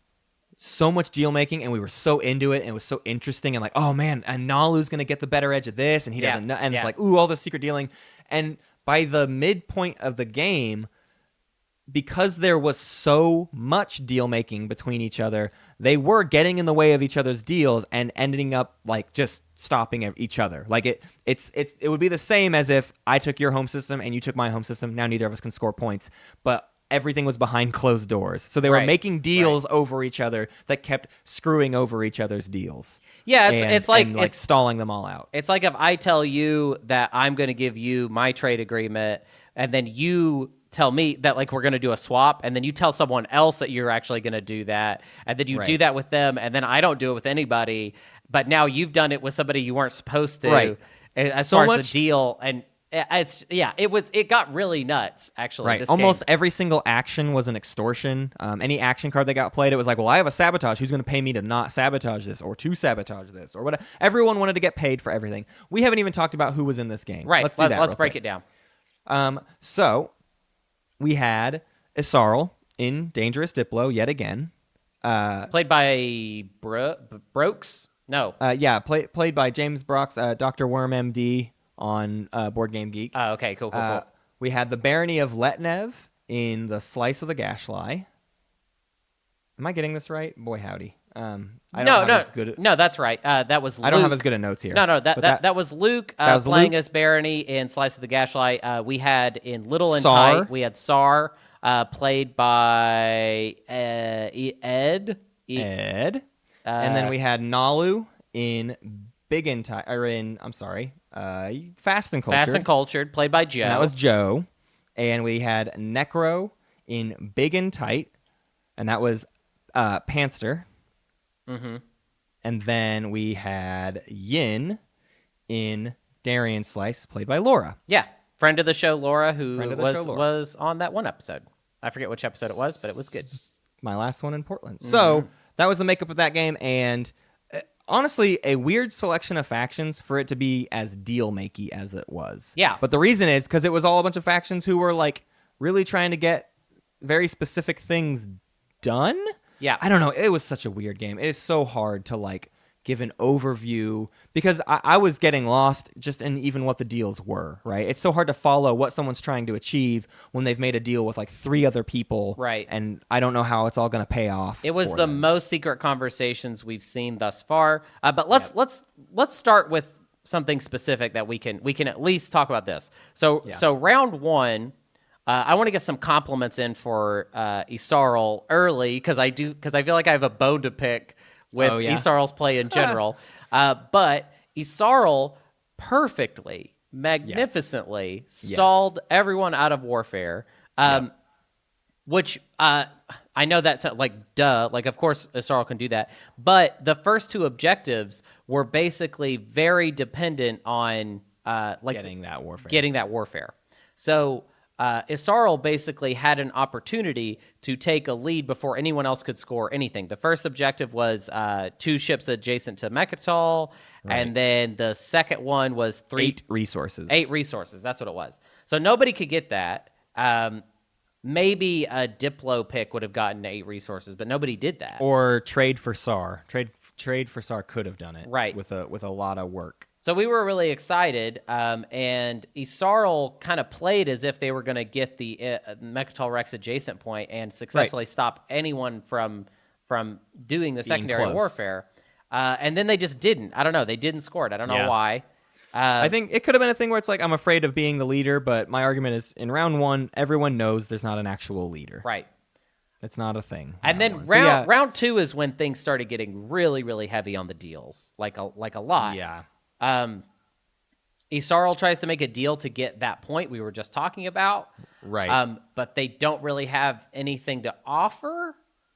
so much deal making, and we were so into it, and it was so interesting, and like, oh man, and Nalu's going to get the better edge of this, and he doesn't know, and it's like, ooh, all this secret dealing. And by the midpoint of the game, because there was so much deal making between each other, they were getting in the way of each other's deals and ending up like just stopping each other. Like it would be the same as if I took your home system and you took my home system. Now neither of us can score points, but everything was behind closed doors. So they were making deals over each other that kept screwing over each other's deals. Yeah, it's like stalling them all out. It's like if I tell you that I'm going to give you my trade agreement, and then you tell me that like we're going to do a swap, and then you tell someone else that you're actually going to do that, and then you do that with them, and then I don't do it with anybody, but now you've done it with somebody you weren't supposed to. Right. As far as the deal, and it got really nuts actually. Right. This Almost game. every single action was an extortion. Any action card that got played, it was like, well, I have a sabotage. Who's going to pay me to not sabotage this or to sabotage this or whatever? Everyone wanted to get paid for everything. We haven't even talked about who was in this game. Right. Let's do that. Let's break it down. So we had Isarl in Dangerous Diplo yet again. Played by Brooks? No. Played by James Brooks, Dr. Worm MD on Board Game Geek. Oh, okay, cool. We had the Barony of Letnev in the Slice of the Gashly. Am I getting this right? Boy, howdy. No, that's right. That was Luke. I don't have as good a notes here. No, that was Luke playing as Barony in Slice of the Gashly. We had in Little and Tight, we had Sar, played by Ed. And then we had Nalu in Big and Tight, Fast and Cultured. Fast and Cultured, played by Joe. And that was Joe. And we had Necro in Big and Tight, and that was Panster. Mm-hmm. And then we had Yin in Darien Slice, played by Laura. Yeah, friend of the show, Laura, who was on that one episode. I forget which episode it was, but it was good. My last one in Portland. Mm-hmm. So that was the makeup of that game, and honestly, a weird selection of factions for it to be as deal-makey as it was. Yeah. But the reason is because it was all a bunch of factions who were like really trying to get very specific things done. Yeah. I don't know. It was such a weird game. It is so hard to like give an overview because I was getting lost just in even what the deals were, right? It's so hard to follow what someone's trying to achieve when they've made a deal with like 3 other people. Right. And I don't know how it's all going to pay off. It was the most secret conversations we've seen thus far. But let's start with something specific that we can at least talk about this. So round 1, I want to get some compliments in for Isarl early because I feel like I have a bone to pick with Isarl's play in general. But Isarl perfectly, magnificently stalled everyone out of warfare. Which I know that's like duh, like of course Isarl can do that. But the first 2 objectives were basically very dependent on getting that warfare. Getting that warfare. So Isarl basically had an opportunity to take a lead before anyone else could score anything. The first objective was 2 ships adjacent to Mechatol, and then the second one was 8 resources. 8 resources, that's what it was. So nobody could get that. Maybe a Diplo pick would have gotten 8 resources, but nobody did that. Or trade for SAR. Trade for SAR could have done it. Right. With a lot of work. So we were really excited, and Isarl kind of played as if they were going to get the Mechatol Rex adjacent point and successfully stop anyone from doing the secondary warfare. And then they just didn't. I don't know. They didn't score it. I don't know why. I think it could have been a thing where it's like, I'm afraid of being the leader, but my argument is in round 1, everyone knows there's not an actual leader. Right. It's not a thing. And then round 2 is when things started getting really, really heavy on the deals, like a lot. Yeah. Isarl tries to make a deal to get that point we were just talking about. Right. But they don't really have anything to offer.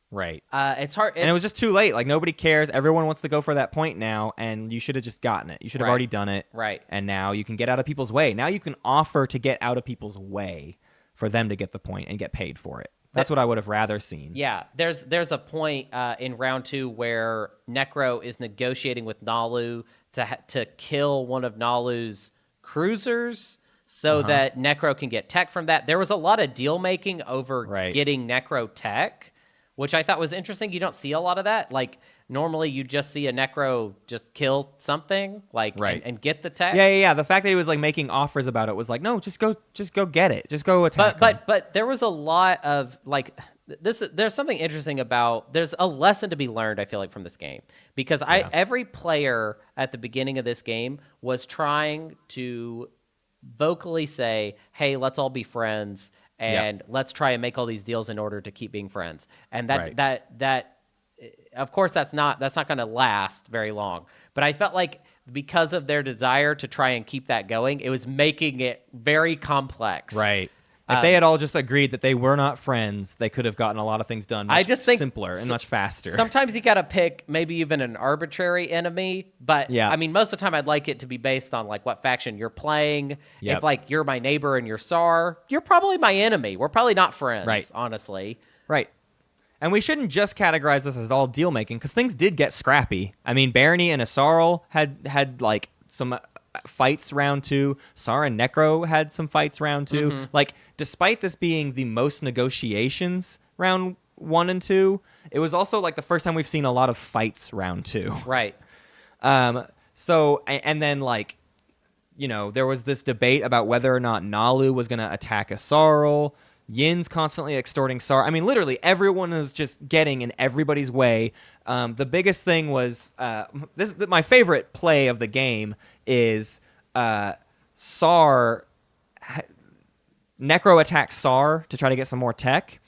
Right. It's hard. And it was just too late. Like, nobody cares. Everyone wants to go for that point now, and you should have just gotten it. You should have already done it. Right. And now you can get out of people's way. Now you can offer to get out of people's way for them to get the point and get paid for it. That's what I would have rather seen. Yeah, there's a point in round 2 where Necro is negotiating with Nalu to kill one of Nalu's cruisers so that Necro can get tech from that. There was a lot of deal making over getting Necro tech, which I thought was interesting. You don't see a lot of that. Like, normally you just see a Necro just kill something, like, and get the tech. Yeah. The fact that he was like making offers about it was like, no, just go get it. Just go attack. But there was a lot of like this. There's something interesting about. There's a lesson to be learned, I feel like, from this game, because every player at the beginning of this game was trying to vocally say, "Hey, let's all be friends." And let's try and make all these deals in order to keep being friends. And that of course, that's not going to last very long. But I felt like because of their desire to try and keep that going, it was making it very complex. Right. If they had all just agreed that they were not friends, they could have gotten a lot of things done much simpler and much faster. Sometimes you got to pick maybe even an arbitrary enemy. But, I mean, most of the time I'd like it to be based on, like, what faction you're playing. If, like, you're my neighbor and you're SAR, you're probably my enemy. We're probably not friends, honestly. Right. And we shouldn't just categorize this as all deal-making, because things did get scrappy. I mean, Barony and Isarl had like, some fights round 2. SAR and Necro had some fights round 2. Like, despite this being the most negotiations round 1 and 2, it was also like the first time we've seen a lot of fights round 2. Right. So, and then, like, you know, there was this debate about whether or not Nalu was going to attack Isarl. Yin's constantly extorting SAR. I mean, literally, everyone is just getting in everybody's way. The biggest thing was my favorite play of the game is SAR. Necro attacks SAR to try to get some more tech,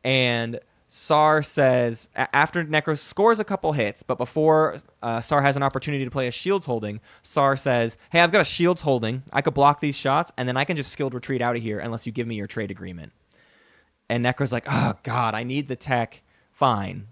and SAR says, after Necro scores a couple hits, but before SAR has an opportunity to play a shields holding, SAR says, hey, I've got a shields holding. I could block these shots, and then I can just skilled retreat out of here unless you give me your trade agreement. And Necro's like, oh, God, I need the tech. Fine.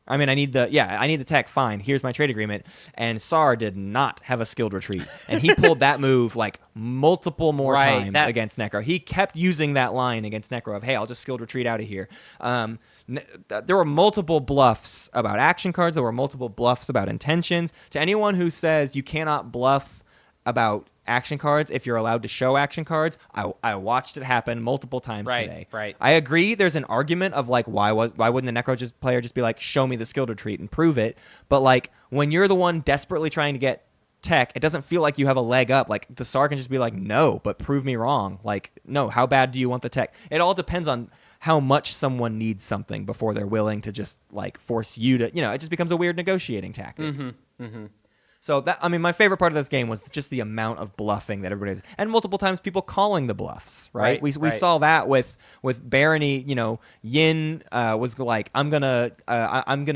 I mean, I need the tech. Fine. Here's my trade agreement. And SAR did not have a skilled retreat. And he pulled that move like multiple more times against Necro. He kept using that line against Necro of, hey, I'll just skilled retreat out of here. There were multiple bluffs about action cards. There were multiple bluffs about intentions. To anyone who says you cannot bluff about action cards if you're allowed to show action cards, I watched it happen multiple times today. Right. I agree there's an argument of like why wouldn't the Necro player just be like, show me the skilled retreat and prove it, but like when you're the one desperately trying to get tech, it doesn't feel like you have a leg up. Like the SAR can just be like, no, but prove me wrong. Like, no, how bad do you want the tech? It all depends on how much someone needs something before they're willing to just like force you to, it just becomes a weird negotiating tactic. So that, I mean, my favorite part of this game was just the amount of bluffing that everybody's, and multiple times people calling the bluffs, right? We saw that with Barony. Yin was like, I'm gonna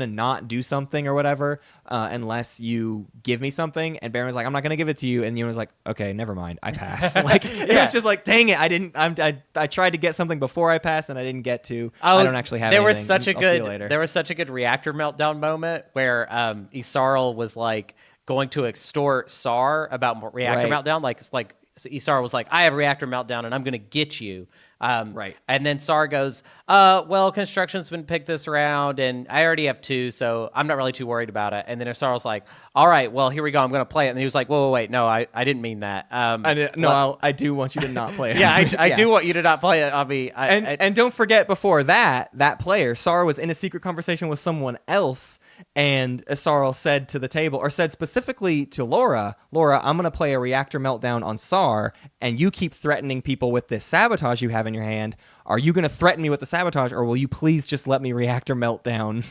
not do something or whatever unless you give me something, and Barony was like, I'm not gonna give it to you, and Yin was like, okay, never mind, I pass. Like it was just like, dang it, I tried to get something before I passed, and I didn't get to. I don't actually have. There was such a good reactor meltdown moment where Isarl was like, going to extort Sar about reactor meltdown. Like it's like Sar was like, I have reactor meltdown and I'm going to get you. Right. And then Sar goes, well, construction's been picked this round and I already have 2, so I'm not really too worried about it. And then Sar was like, all right, well, here we go. I'm going to play it. And he was like, whoa, wait, no, I didn't mean that. I do want you to not play it. Yeah, I do want you to not play it on me. And don't forget, before that player, Sar was in a secret conversation with someone else, and Asarl said to the table, or said specifically to Laura, I'm going to play a reactor meltdown on Sar, and you keep threatening people with this sabotage you have in your hand. Are you going to threaten me with the sabotage, or will you please just let me reactor meltdown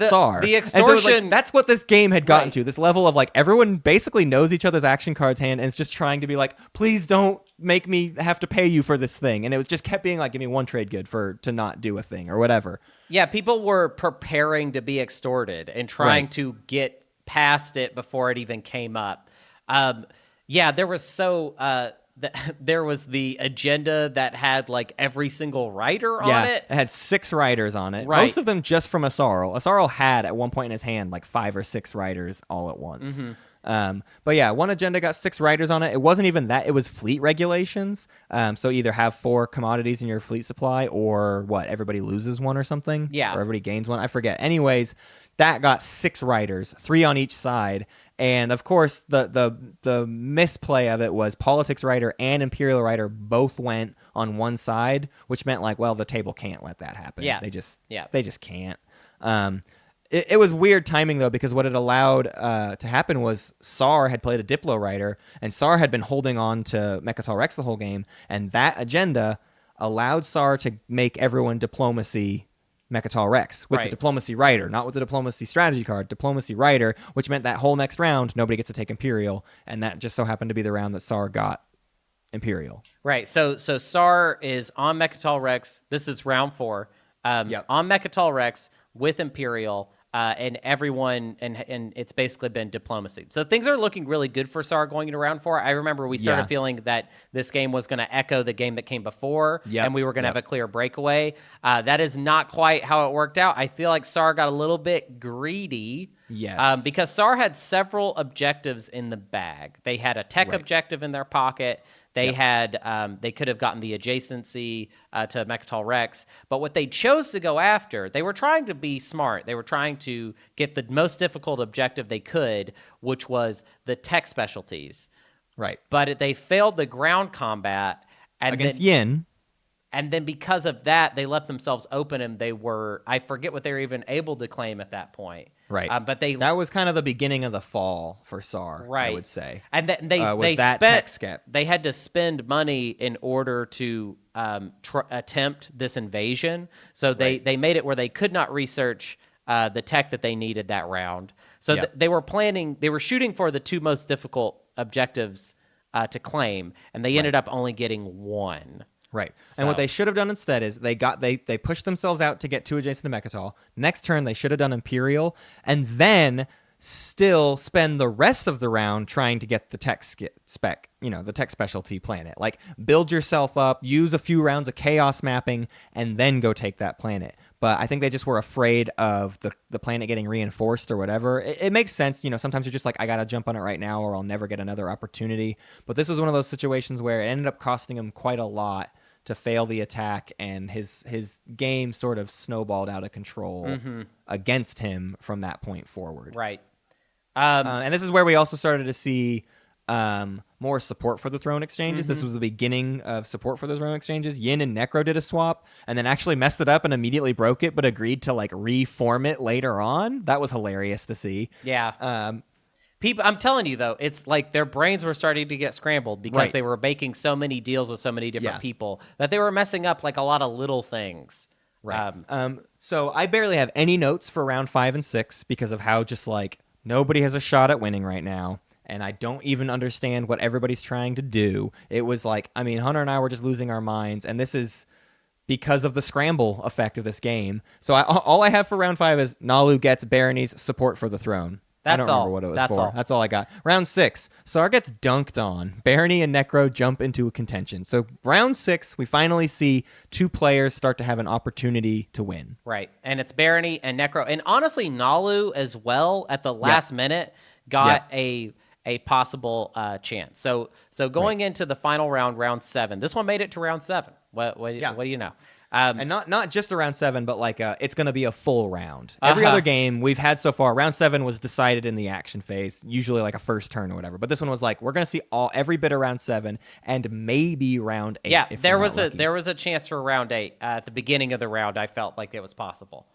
Sar? The extortion. So, that's what this game had gotten to, this level of like everyone basically knows each other's action cards hand and is just trying to be like, please don't make me have to pay you for this thing. And it was just kept being like, give me one trade good to not do a thing or whatever. Yeah, people were preparing to be extorted and trying to get past it before it even came up. There was there was the agenda that had like every single writer on it. It had 6 writers on it. Right. Most of them just from Asarl. Asarl had at one point in his hand like 5 or 6 writers all at once. But yeah, one agenda got 6 writers on it. It wasn't even that. It was fleet regulations. So either have 4 commodities in your fleet supply or everybody loses one or something. Yeah. Or everybody gains one. I forget. Anyways, that got 6 writers, 3 on each side. And of course, the misplay of it was politics writer and imperial writer both went on one side, which meant like, well, the table can't let that happen. Yeah. They just can't. It was weird timing, though, because what it allowed to happen was Sar had played a Diplo writer, and Sar had been holding on to Mechatol Rex the whole game, and that agenda allowed Sar to make everyone diplomacy Mechatol Rex with the diplomacy writer, not with the diplomacy strategy card, diplomacy writer, which meant that whole next round, nobody gets to take Imperial, and that just so happened to be the round that Sar got Imperial. Right, so Sar is on Mechatol Rex. This is round 4. On Mechatol Rex with Imperial, and everyone, and it's basically been diplomacy. So things are looking really good for Sar going into round 4. I remember we started feeling that this game was going to echo the game that came before, and we were going to have a clear breakaway. That is not quite how it worked out. I feel like Sar got a little bit greedy. Yes. Because Sar had several objectives in the bag. They had a tech objective in their pocket. They had, they could have gotten the adjacency to Mechatol Rex, but what they chose to go after, they were trying to be smart. They were trying to get the most difficult objective they could, which was the tech specialties. Right. But they failed the ground combat. And against Yin. And then because of that, they left themselves open, and they were, I forget what they were even able to claim at that point. Right. But that was kind of the beginning of the fall for Sar, I would say. And they had to spend money in order to attempt this invasion. So they made it where they could not research the tech that they needed that round. So they were shooting for the 2 most difficult objectives to claim, and they ended up only getting 1. Right. So. And what they should have done instead is they pushed themselves out to get 2 adjacent to Mechatol. Next turn, they should have done Imperial, and then still spend the rest of the round trying to get the tech spec, the tech specialty planet. Like, build yourself up, use a few rounds of chaos mapping, and then go take that planet. But I think they just were afraid of the planet getting reinforced or whatever. It makes sense. Sometimes you're just like, I got to jump on it right now or I'll never get another opportunity. But this was one of those situations where it ended up costing him quite a lot to fail the attack, and his game sort of snowballed out of control against him from that point forward. Right. And this is where we also started to see more support for the throne exchanges. This was the beginning of support for the throne exchanges. Yin and Necro did a swap and then actually messed it up and immediately broke it, but agreed to like reform it later on. That was hilarious to see. Yeah. People, I'm telling you though, it's like their brains were starting to get scrambled because they were making so many deals with so many different people that they were messing up like a lot of little things. Right. So I barely have any notes for round 5 and 6 because of how just like nobody has a shot at winning right now. And I don't even understand what everybody's trying to do. It was like, Hunter and I were just losing our minds. And this is because of the scramble effect of this game. So all I have for round 5 is Nalu gets Barony's support for the throne. I don't remember what it was for. That's all I got. Round 6, Sar gets dunked on. Barony and Necro jump into a contention. So round 6, we finally see 2 players start to have an opportunity to win. Right. And it's Barony and Necro. And honestly, Nalu as well at the last minute got a possible chance. So going into the final round 7, this one made it to round 7. What do you know? And not just around 7, but like it's going to be a full round. Every other game we've had so far, round 7 was decided in the action phase, usually like a first turn or whatever. But this one was like, we're going to see every bit of round 7 and maybe round 8. Yeah, there was a chance for round 8 at the beginning of the round. I felt like it was possible.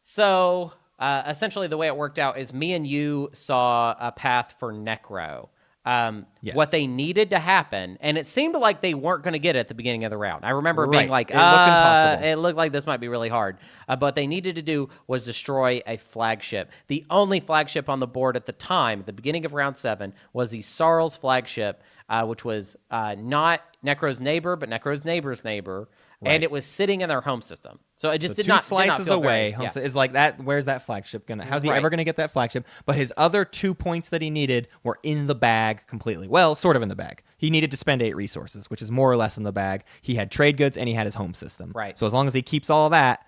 So essentially, the way it worked out is me and you saw a path for Necro. Yes. What they needed to happen, and it seemed like they weren't going to get it at the beginning of the round. I remember being like, it looked impossible. It looked like this might be really hard. But what they needed to do was destroy a flagship. The only flagship on the board at the time, at the beginning of round 7, was the Sarl's flagship, which was not Necro's neighbor, but Necro's neighbor's neighbor. Right. And it was sitting in their home system. So it just did not feel slices away. Very, is like that. Where's that flagship gonna? How's he ever gonna get that flagship? But his other 2 points that he needed were in the bag completely. Well, sort of in the bag. He needed to spend 8 resources, which is more or less in the bag. He had trade goods and he had his home system. Right. So as long as he keeps all of that,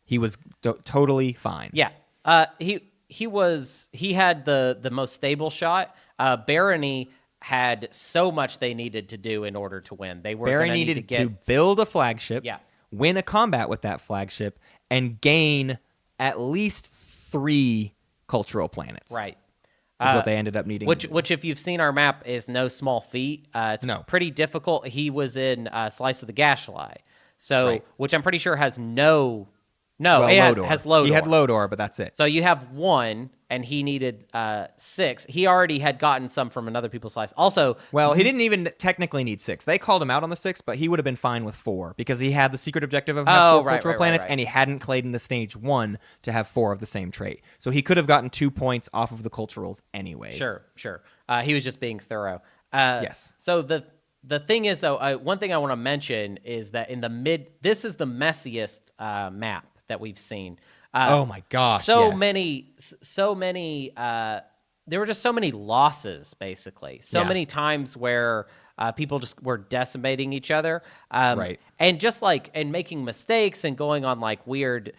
he was totally fine. Yeah. He had the most stable shot. Barony had so much they needed to do in order to win. They were Barry needed to build a flagship, win a combat with that flagship, and gain at least 3 cultural planets. Right. Is what they ended up needing. Which, if you've seen our map, is no small feat. It's pretty difficult. He was in Slice of the Gashlai, which I'm pretty sure has no... No, it has Lodor. He had Lodor, but that's it. So you have 1, and he needed 6. He already had gotten some from another people's slice. Also, well, he didn't even technically need 6. They called him out on the 6, but he would have been fine with 4 because he had the secret objective of have 4 cultural planets, and he hadn't played in the stage 1 to have 4 of the same trait. So he could have gotten 2 points off of the culturals anyways. Sure. He was just being thorough. Yes. So the thing is, though, one thing I want to mention is that this is the messiest map that we've seen. Oh my gosh! So many. There were just so many losses, basically. Many times where people just were decimating each other, right? And just and making mistakes and going on weird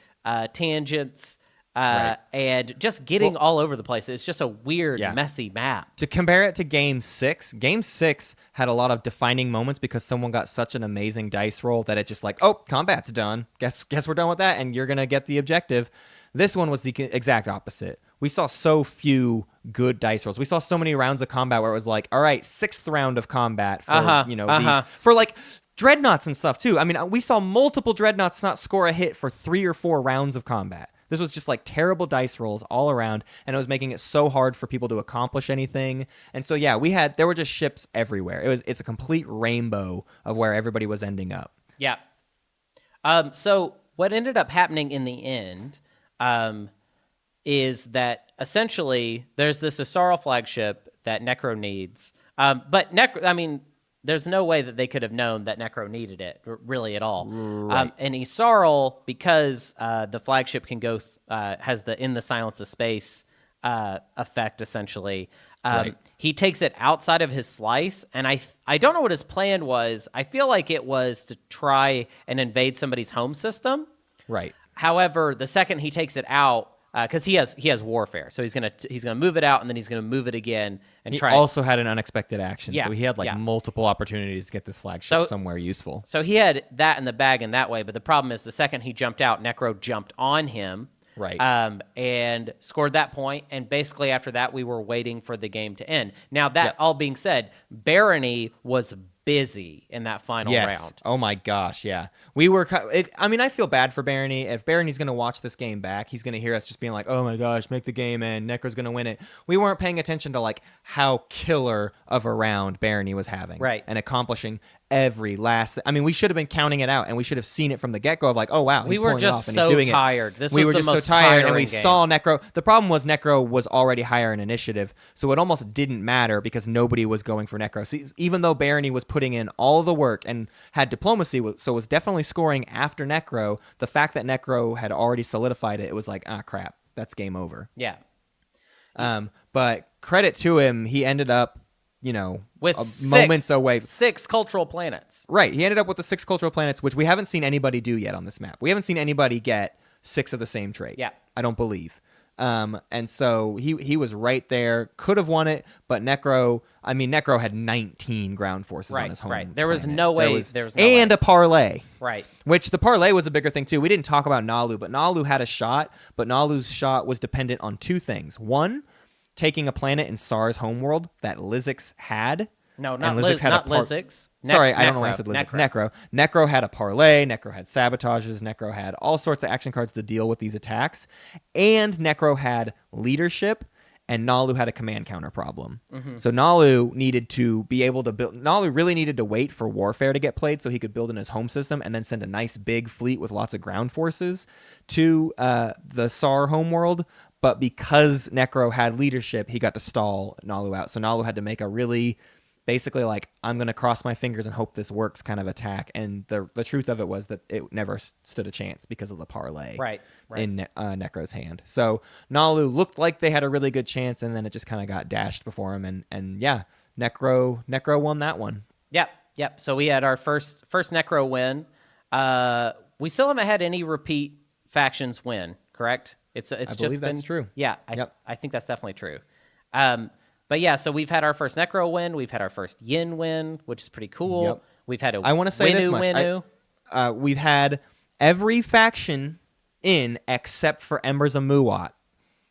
tangents. And just getting all over the place. It's just a weird, messy map. To compare it to Game 6 had a lot of defining moments because someone got such an amazing dice roll that it just combat's done. Guess we're done with that, and you're going to get the objective. This one was the exact opposite. We saw so few good dice rolls. We saw so many rounds of combat where it was all right, 6th round of combat for, these... For, dreadnoughts and stuff, too. I mean, we saw multiple dreadnoughts not score a hit for 3 or 4 rounds of combat. This was just terrible dice rolls all around, and it was making it so hard for people to accomplish anything. And so, there were just ships everywhere. It's a complete rainbow of where everybody was ending up. Yeah. So what ended up happening in the end is that essentially there's this Asaro flagship that Necro needs. But there's no way that they could have known that Necro needed it, really, at all. Right. And Isarl, because the flagship can go, has the In the Silence of Space effect, essentially, he takes it outside of his slice, and I don't know what his plan was. I feel like it was to try and invade somebody's home system. Right. However, the second he takes it out, because he has warfare, so he's gonna move it out, and then he's gonna move it again and he try. He also had an unexpected action, so he had multiple opportunities to get this flagship somewhere useful. So he had that in the bag in that way, but the problem is the second he jumped out, Necro jumped on him, right, and scored that point, and basically after that we were waiting for the game to end. Now that all being said, Barony was busy in that final round. Oh my gosh, yeah. We were. I feel bad for Barony. If Barony's going to watch this game back, he's going to hear us just being like, "Oh my gosh, make the game end. Necro's going to win it." We weren't paying attention to how killer of a round Barony was having, right, and accomplishing every last. We should have been counting it out, and we should have seen it from the get-go of oh wow, he's pulling it off and he's doing it. We were just so tired. This we was were the just most so tired, and we game. saw Necro. The problem was Necro was already higher in initiative, so it almost didn't matter because nobody was going for Necro. So even though Barony was putting in all the work and had diplomacy, so was definitely scoring after Necro, the fact that Necro had already solidified it, it was crap, that's game over. Yeah. But credit to him, he ended up, with moments away. 6 cultural planets. Right. He ended up with the 6 cultural planets, which we haven't seen anybody do yet on this map. We haven't seen anybody get 6 of the same trait. Yeah. I don't believe. And so he was right there, could have won it, but Necro had 19 ground forces on his home. Right. There was planet. no way. And a parlay. Right. Which the parlay was a bigger thing too. We didn't talk about Nalu, but Nalu had a shot, but Nalu's shot was dependent on two things. One, taking a planet in Sar's homeworld that Lizix had. No, not Lizix. Sorry, I don't know why I said Lizix. Necro had a parlay. Necro had sabotages. Necro had all sorts of action cards to deal with these attacks. And Necro had leadership, and Nalu had a command counter problem. Mm-hmm. So Nalu needed to be able to build... Nalu really needed to wait for Warfare to get played so he could build in his home system and then send a nice big fleet with lots of ground forces to the Sar homeworld. But because Necro had leadership, he got to stall Nalu out. So Nalu had to make a really... basically like, I'm going to cross my fingers and hope this works kind of attack. And the truth of it was that it never stood a chance because of the parlay in Necro's hand. So Nalu looked like they had a really good chance, and then it just kind of got dashed before him. And yeah, Necro won that one. Yep. So we had our first Necro win. We still haven't had any repeat factions win, correct? I believe that's true. Yeah, I think that's definitely true. But yeah, so we've had our first Necro win. We've had our first Yin win, which is pretty cool. Yep. We've had I want to say this much. We've had every faction in except for Embers of Muwat.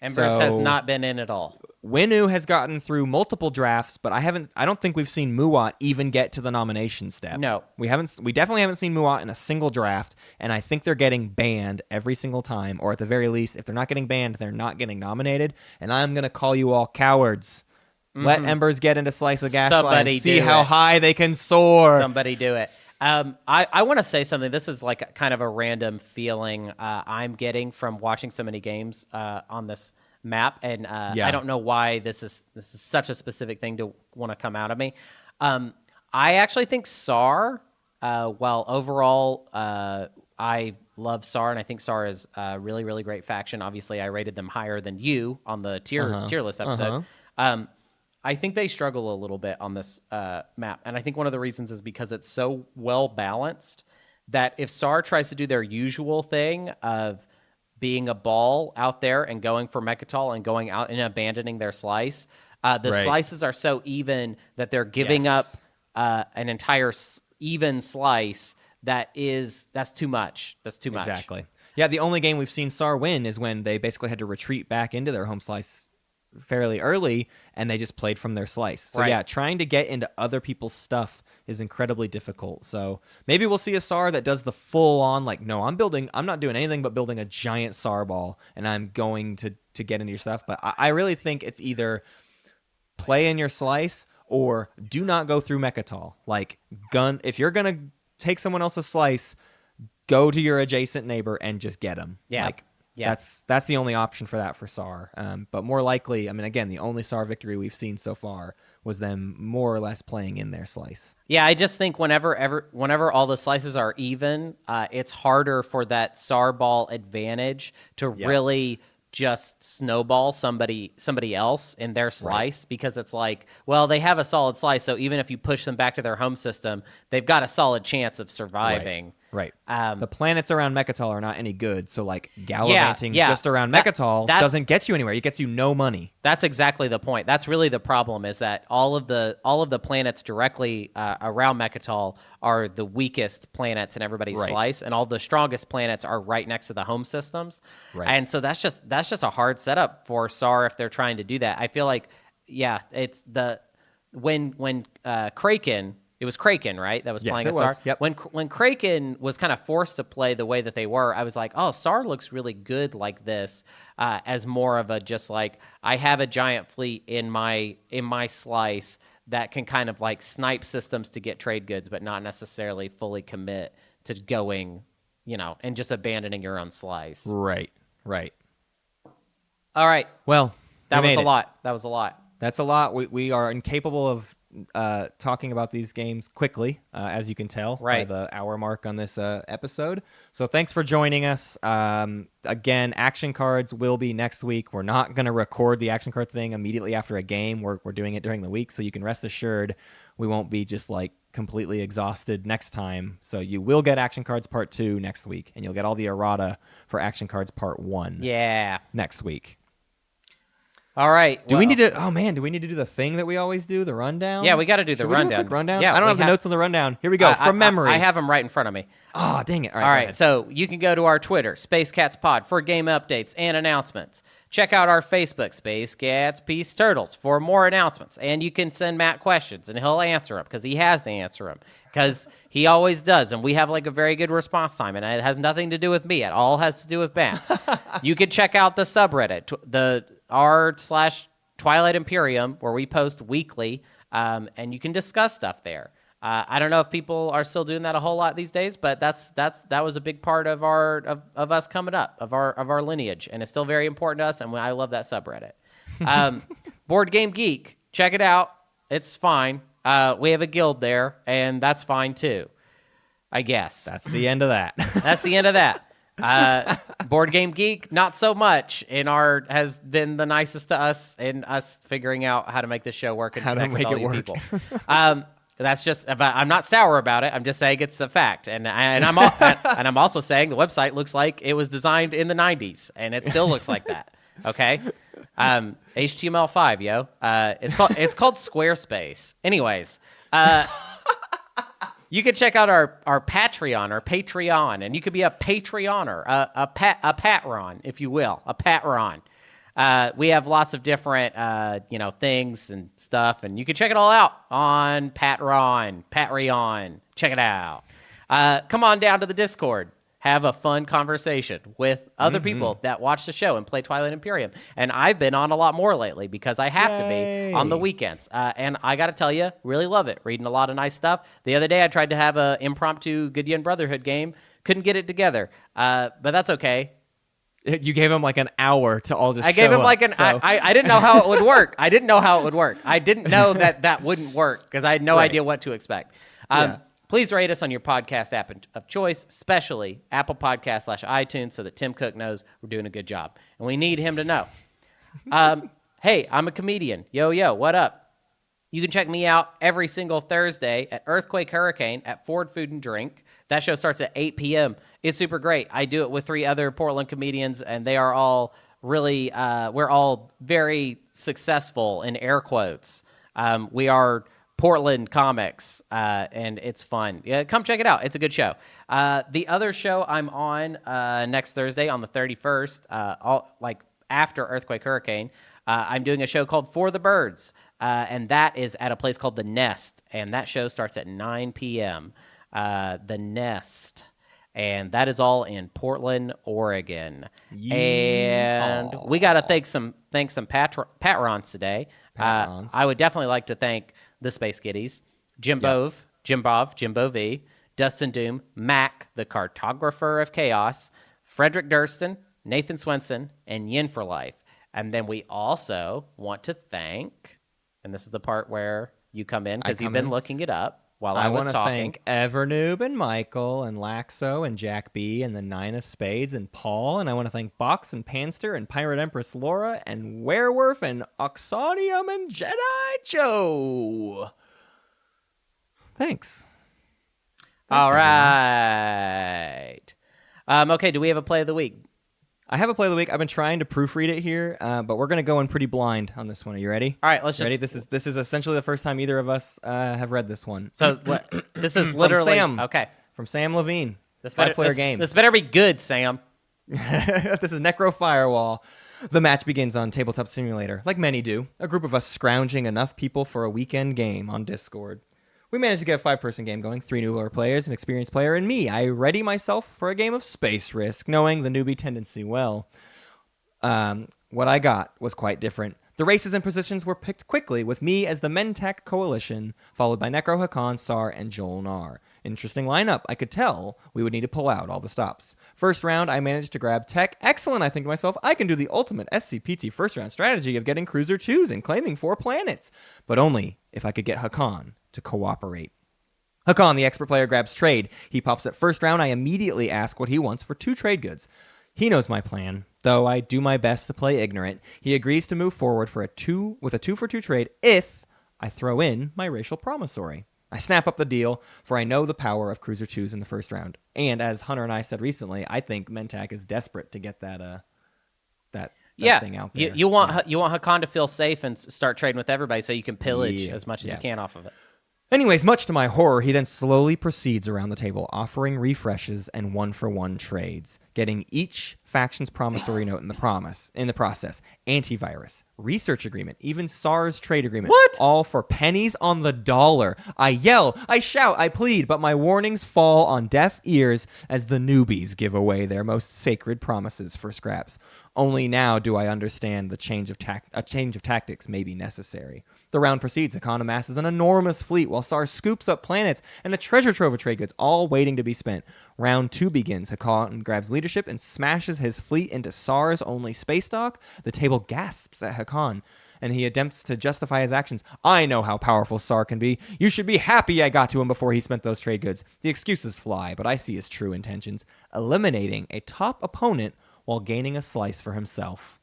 Embers has not been in at all. Winu has gotten through multiple drafts, but I don't think we've seen Muwat even get to the nomination step. No. We definitely haven't seen Muwat in a single draft, and I think they're getting banned every single time, or at the very least, if they're not getting banned, they're not getting nominated, and I'm going to call you all cowards. Mm-hmm. Let Embers get into Slice of Gaslight and see how high they can soar. Somebody do it. I want to say something. This is like kind of a random feeling I'm getting from watching so many games on this map, and I don't know why this is such a specific thing to want to come out of me. I actually think SAR, while overall I love SAR, and I think SAR is a really, really great faction. Obviously, I rated them higher than you on the tier list episode. I think they struggle a little bit on this map, and I think one of the reasons is because it's so well balanced that if SAR tries to do their usual thing of being a ball out there and going for Mechatol and going out and abandoning their slice, slices are so even that they're giving up an entire even slice. That's too much. That's too much. Exactly. Yeah, the only game we've seen SAR win is when they basically had to retreat back into their home slice fairly early, and they just played from their slice. So yeah, trying to get into other people's stuff is incredibly difficult. So maybe we'll see a SAR that does the full on, like, no, I'm not doing anything but building a giant SAR ball, and I'm going to get into your stuff. But I really think it's either play in your slice or do not go through Mechatol. Like, if you're going to take someone else's slice, go to your adjacent neighbor and just get them. Yeah. That's the only option for that for SAR. But more likely, I mean, again, the only SAR victory we've seen so far was them more or less playing in their slice. Yeah, I just think whenever all the slices are even, it's harder for that SAR ball advantage to really just snowball somebody else in their slice, because it's like, well, they have a solid slice, so even if you push them back to their home system, they've got a solid chance of surviving. Right. The planets around Mechatol are not any good, so like gallivanting just around Mechatol doesn't get you anywhere. It gets you no money. That's exactly the point. That's really the problem, is that all of the planets directly around Mechatol are the weakest planets in everybody's slice, and all the strongest planets are right next to the home systems. Right. And so that's just a hard setup for SAR if they're trying to do that. I feel like, it's when Kraken. It was Kraken, right? That was playing SAR. Yep. When Kraken was kind of forced to play the way that they were, I was like, oh, SAR looks really good like this, as more of a just like, I have a giant fleet in my slice that can kind of like snipe systems to get trade goods, but not necessarily fully commit to going, and just abandoning your own slice. Right. All right. Well, that was a lot. That's a lot. We are incapable of talking about these games quickly, as you can tell by the hour mark on this episode. So thanks for joining us. Again, action cards will be next week. We're not going to record the action card thing immediately after a game. We're doing it during the week, so you can rest assured we won't be just like completely exhausted next time. So you will get action cards part 2 next week, and you'll get all the errata for action cards part 1 next week. All right. Do we need to? Oh man, do we need to do the thing that we always do? The rundown. Yeah, we got to do the Should we rundown. do a quick rundown. Yeah, I don't have the notes on the rundown. Here we go from memory. I have them right in front of me. Oh dang it! All right. So you can go to our Twitter, Space Cats Pod, for game updates and announcements. Check out our Facebook, Space Cats Peace Turtles, for more announcements. And you can send Matt questions, and he'll answer them because he has to answer them because he always does. And we have like a very good response time, and it has nothing to do with me. It all has to do with Matt. You can check out the subreddit, the r/Twilight Imperium, where we post weekly, and you can discuss stuff there. I don't know if people are still doing that a whole lot these days, but that was a big part of of us coming up, of our lineage, and it's still very important to us. And I love that subreddit. Board Game Geek, check it out. It's fine. We have a guild there, and that's fine too. I guess that's the end of that. That's the end of that. Board Game Geek, not so much. Has been the nicest to us in us figuring out how to make this show work and how to make it work. People. That's just about. I'm not sour about it. I'm just saying it's a fact, and I'm also saying the website looks like it was designed in the '90s, and it still looks like that. Okay, HTML5, yo. It's called Squarespace. Anyways, you can check out our Patreon, and you could be a Patreoner, a patron, if you will, a patron. We have lots of different, things and stuff, and you can check it all out on Patreon. Check it out. Come on down to the Discord. Have a fun conversation with other people that watch the show and play Twilight Imperium. And I've been on a lot more lately because I have to be on the weekends. And I got to tell you, really love it. Reading a lot of nice stuff. The other day, I tried to have an impromptu Gideon Brotherhood game. Couldn't get it together, but that's okay. You gave him like an hour to all just. I gave him up, like an. So. I didn't know how it would work. I didn't know that wouldn't work because I had no idea what to expect. Please rate us on your podcast app of choice, especially Apple Podcasts / iTunes, so that Tim Cook knows we're doing a good job, and we need him to know. Hey, I'm a comedian. Yo, what up? You can check me out every single Thursday at Earthquake Hurricane at Ford Food and Drink. That show starts at 8 p.m. It's super great. I do it with 3 other Portland comedians, and they are all really, we're all very successful in air quotes. We are Portland comics, and it's fun. Yeah, come check it out. It's a good show. The other show I'm on next Thursday on the 31st, after Earthquake Hurricane, I'm doing a show called For the Birds, and that is at a place called The Nest, and that show starts at 9 p.m. The Nest, and that is all in Portland, Oregon. And we got to thank some patrons today. I would definitely like to thank the Space Kiddies, Jim Bove V, Dustin Doom, Mac, the Cartographer of Chaos, Frederick Durston, Nathan Swenson, and Yin for Life. And then we also want to thank, and this is the part where you come in because you've been looking it up while I was talking. I want to thank Evernoob and Michael and Laxo and Jack B and the 9 of Spades and Paul. And I want to thank Box and Panster and Pirate Empress Laura and Werewolf and Oxonium and Jedi Joe. Thanks. All right. Okay, do we have a play of the week? I have a play of the week. I've been trying to proofread it here, but we're going to go in pretty blind on this one. Are you ready? All right, let's just... Ready? This is essentially the first time either of us have read this one. So this is literally... From Sam. Okay. From Sam Levine. This 5-player game. This better be good, Sam. This is Necro Firewall. The match begins on Tabletop Simulator, like many do. A group of us scrounging enough people for a weekend game on Discord. We managed to get a 5-person game going, 3 newer players, an experienced player, and me. I ready myself for a game of Space Risk, knowing the newbie tendency well. What I got was quite different. The races and positions were picked quickly, with me as the Mentak Coalition, followed by Necro Hakan, Sar, and Jolnar. Interesting lineup. I could tell we would need to pull out all the stops. First round, I managed to grab Tech. Excellent, I think to myself. I can do the ultimate SCPT first round strategy of getting Cruiser 2s and claiming 4 planets. But only if I could get Hakan to cooperate. Hakan, the expert player, grabs trade. He pops at first round. I immediately ask what he wants for 2 trade goods. He knows my plan, though I do my best to play ignorant. He agrees to move forward with a 2-for-2 trade if I throw in my racial promissory. I snap up the deal, for I know the power of Cruiser 2s in the first round. And as Hunter and I said recently, I think Mentak is desperate to get that thing out there. You want Hakan to feel safe and start trading with everybody so you can pillage as much as you can off of it. Anyways, much to my horror, he then slowly proceeds around the table, offering refreshes and one-for-one trades, getting each faction's promissory note in the process, antivirus, research agreement, even SARS trade agreement. What? All for pennies on the dollar. I yell, I shout, I plead, but my warnings fall on deaf ears as the newbies give away their most sacred promises for scraps. Only now do I understand a change of tactics may be necessary. The round proceeds. Hakan amasses an enormous fleet while SAR scoops up planets and a treasure trove of trade goods, all waiting to be spent. Round 2 begins. Hakan grabs leadership and smashes his fleet into SAR's only space dock. The table gasps at Hakan, and he attempts to justify his actions. I know how powerful SAR can be. You should be happy I got to him before he spent those trade goods. The excuses fly, but I see his true intentions, eliminating a top opponent while gaining a slice for himself.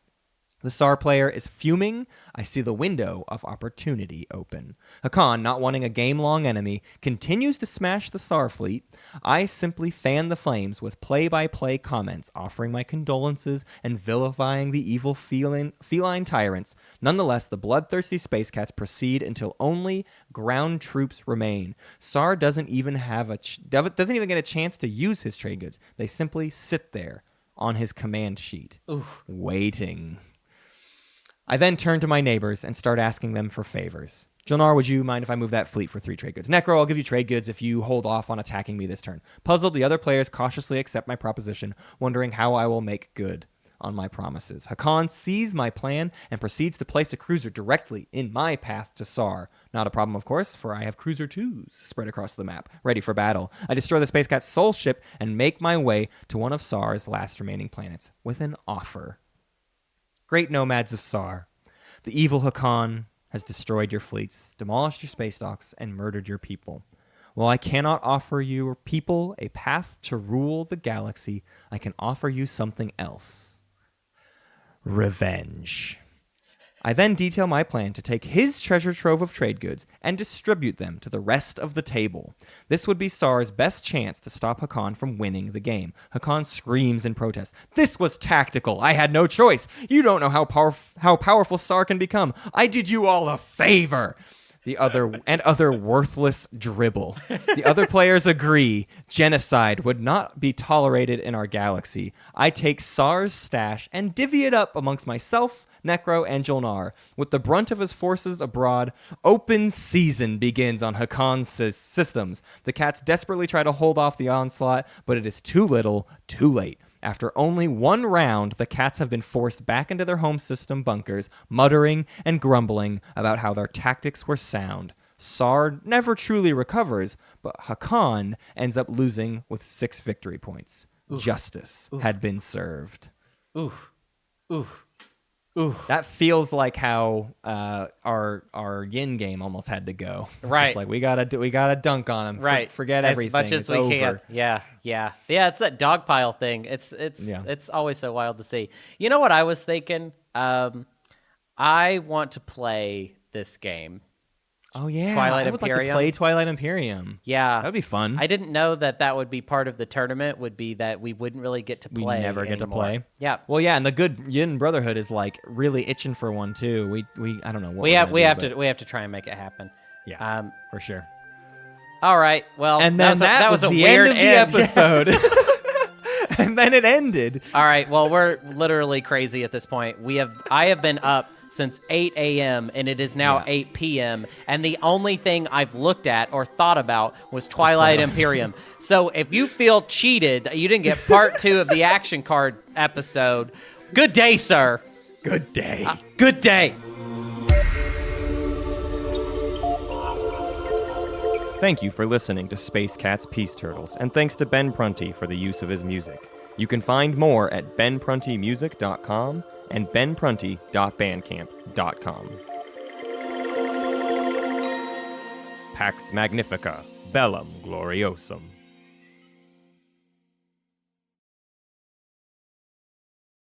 The SAR player is fuming. I see the window of opportunity open. Hakan, not wanting a game-long enemy, continues to smash the SAR fleet. I simply fan the flames with play-by-play comments, offering my condolences and vilifying the evil feline tyrants. Nonetheless, the bloodthirsty space cats proceed until only ground troops remain. SAR doesn't even get a chance to use his trade goods. They simply sit there on his command sheet, waiting. I then turn to my neighbors and start asking them for favors. Jolnar, would you mind if I move that fleet for 3 trade goods? Necro, I'll give you trade goods if you hold off on attacking me this turn. Puzzled, the other players cautiously accept my proposition, wondering how I will make good on my promises. Hakan sees my plan and proceeds to place a cruiser directly in my path to SAR. Not a problem, of course, for I have cruiser 2s spread across the map, ready for battle. I destroy the Space Cat's soul ship and make my way to one of SAR's last remaining planets with an offer. Great nomads of SAR, the evil Hakan has destroyed your fleets, demolished your space docks, and murdered your people. While I cannot offer your people a path to rule the galaxy, I can offer you something else. Revenge. I then detail my plan to take his treasure trove of trade goods and distribute them to the rest of the table. This would be SAR's best chance to stop Hakan from winning the game. Hakan screams in protest. This was tactical. I had no choice. You don't know how powerful SAR can become. I did you all a favor. The other worthless dribble. The other players agree. Genocide would not be tolerated in our galaxy. I take SAR's stash and divvy it up amongst myself, Necro, and Jolnar. With the brunt of his forces abroad, open season begins on Hakan's systems. The cats desperately try to hold off the onslaught, but it is too little, too late. After only 1 round, the cats have been forced back into their home system bunkers, muttering and grumbling about how their tactics were sound. SAR never truly recovers, but Hakan ends up losing with 6 victory points. Oof. Justice had been served. Oof. That feels like how our Yin game almost had to go. It's right. Just like we gotta dunk on him. Right. Forget as everything. Much as it's we over. can. Yeah. It's that dogpile thing. It's always so wild to see. You know what I was thinking? I want to play this game. Oh yeah, Twilight I would Imperium. like to play Twilight Imperium. Yeah, that would be fun. I didn't know that would be part of the tournament. Would be that we wouldn't really get to play. We never get to play. Yeah. Well, yeah, and the good Yin Brotherhood is like really itching for one too. We I don't know what we have to try and make it happen. Yeah, for sure. All right. Well, and then that was a the weird end of the episode. And then it ended. All right. Well, we're literally crazy at this point. I have been up since 8 a.m. and it is now 8 p.m. And the only thing I've looked at or thought about was Twilight Imperium. So if you feel cheated, you didn't get part 2 of the action card episode. Good day, sir. Good day. Good day. Thank you for listening to Space Cats Peace Turtles, and thanks to Ben Prunty for the use of his music. You can find more at benpruntymusic.com and benprunty.bandcamp.com. Pax Magnifica, Bellum Gloriosum.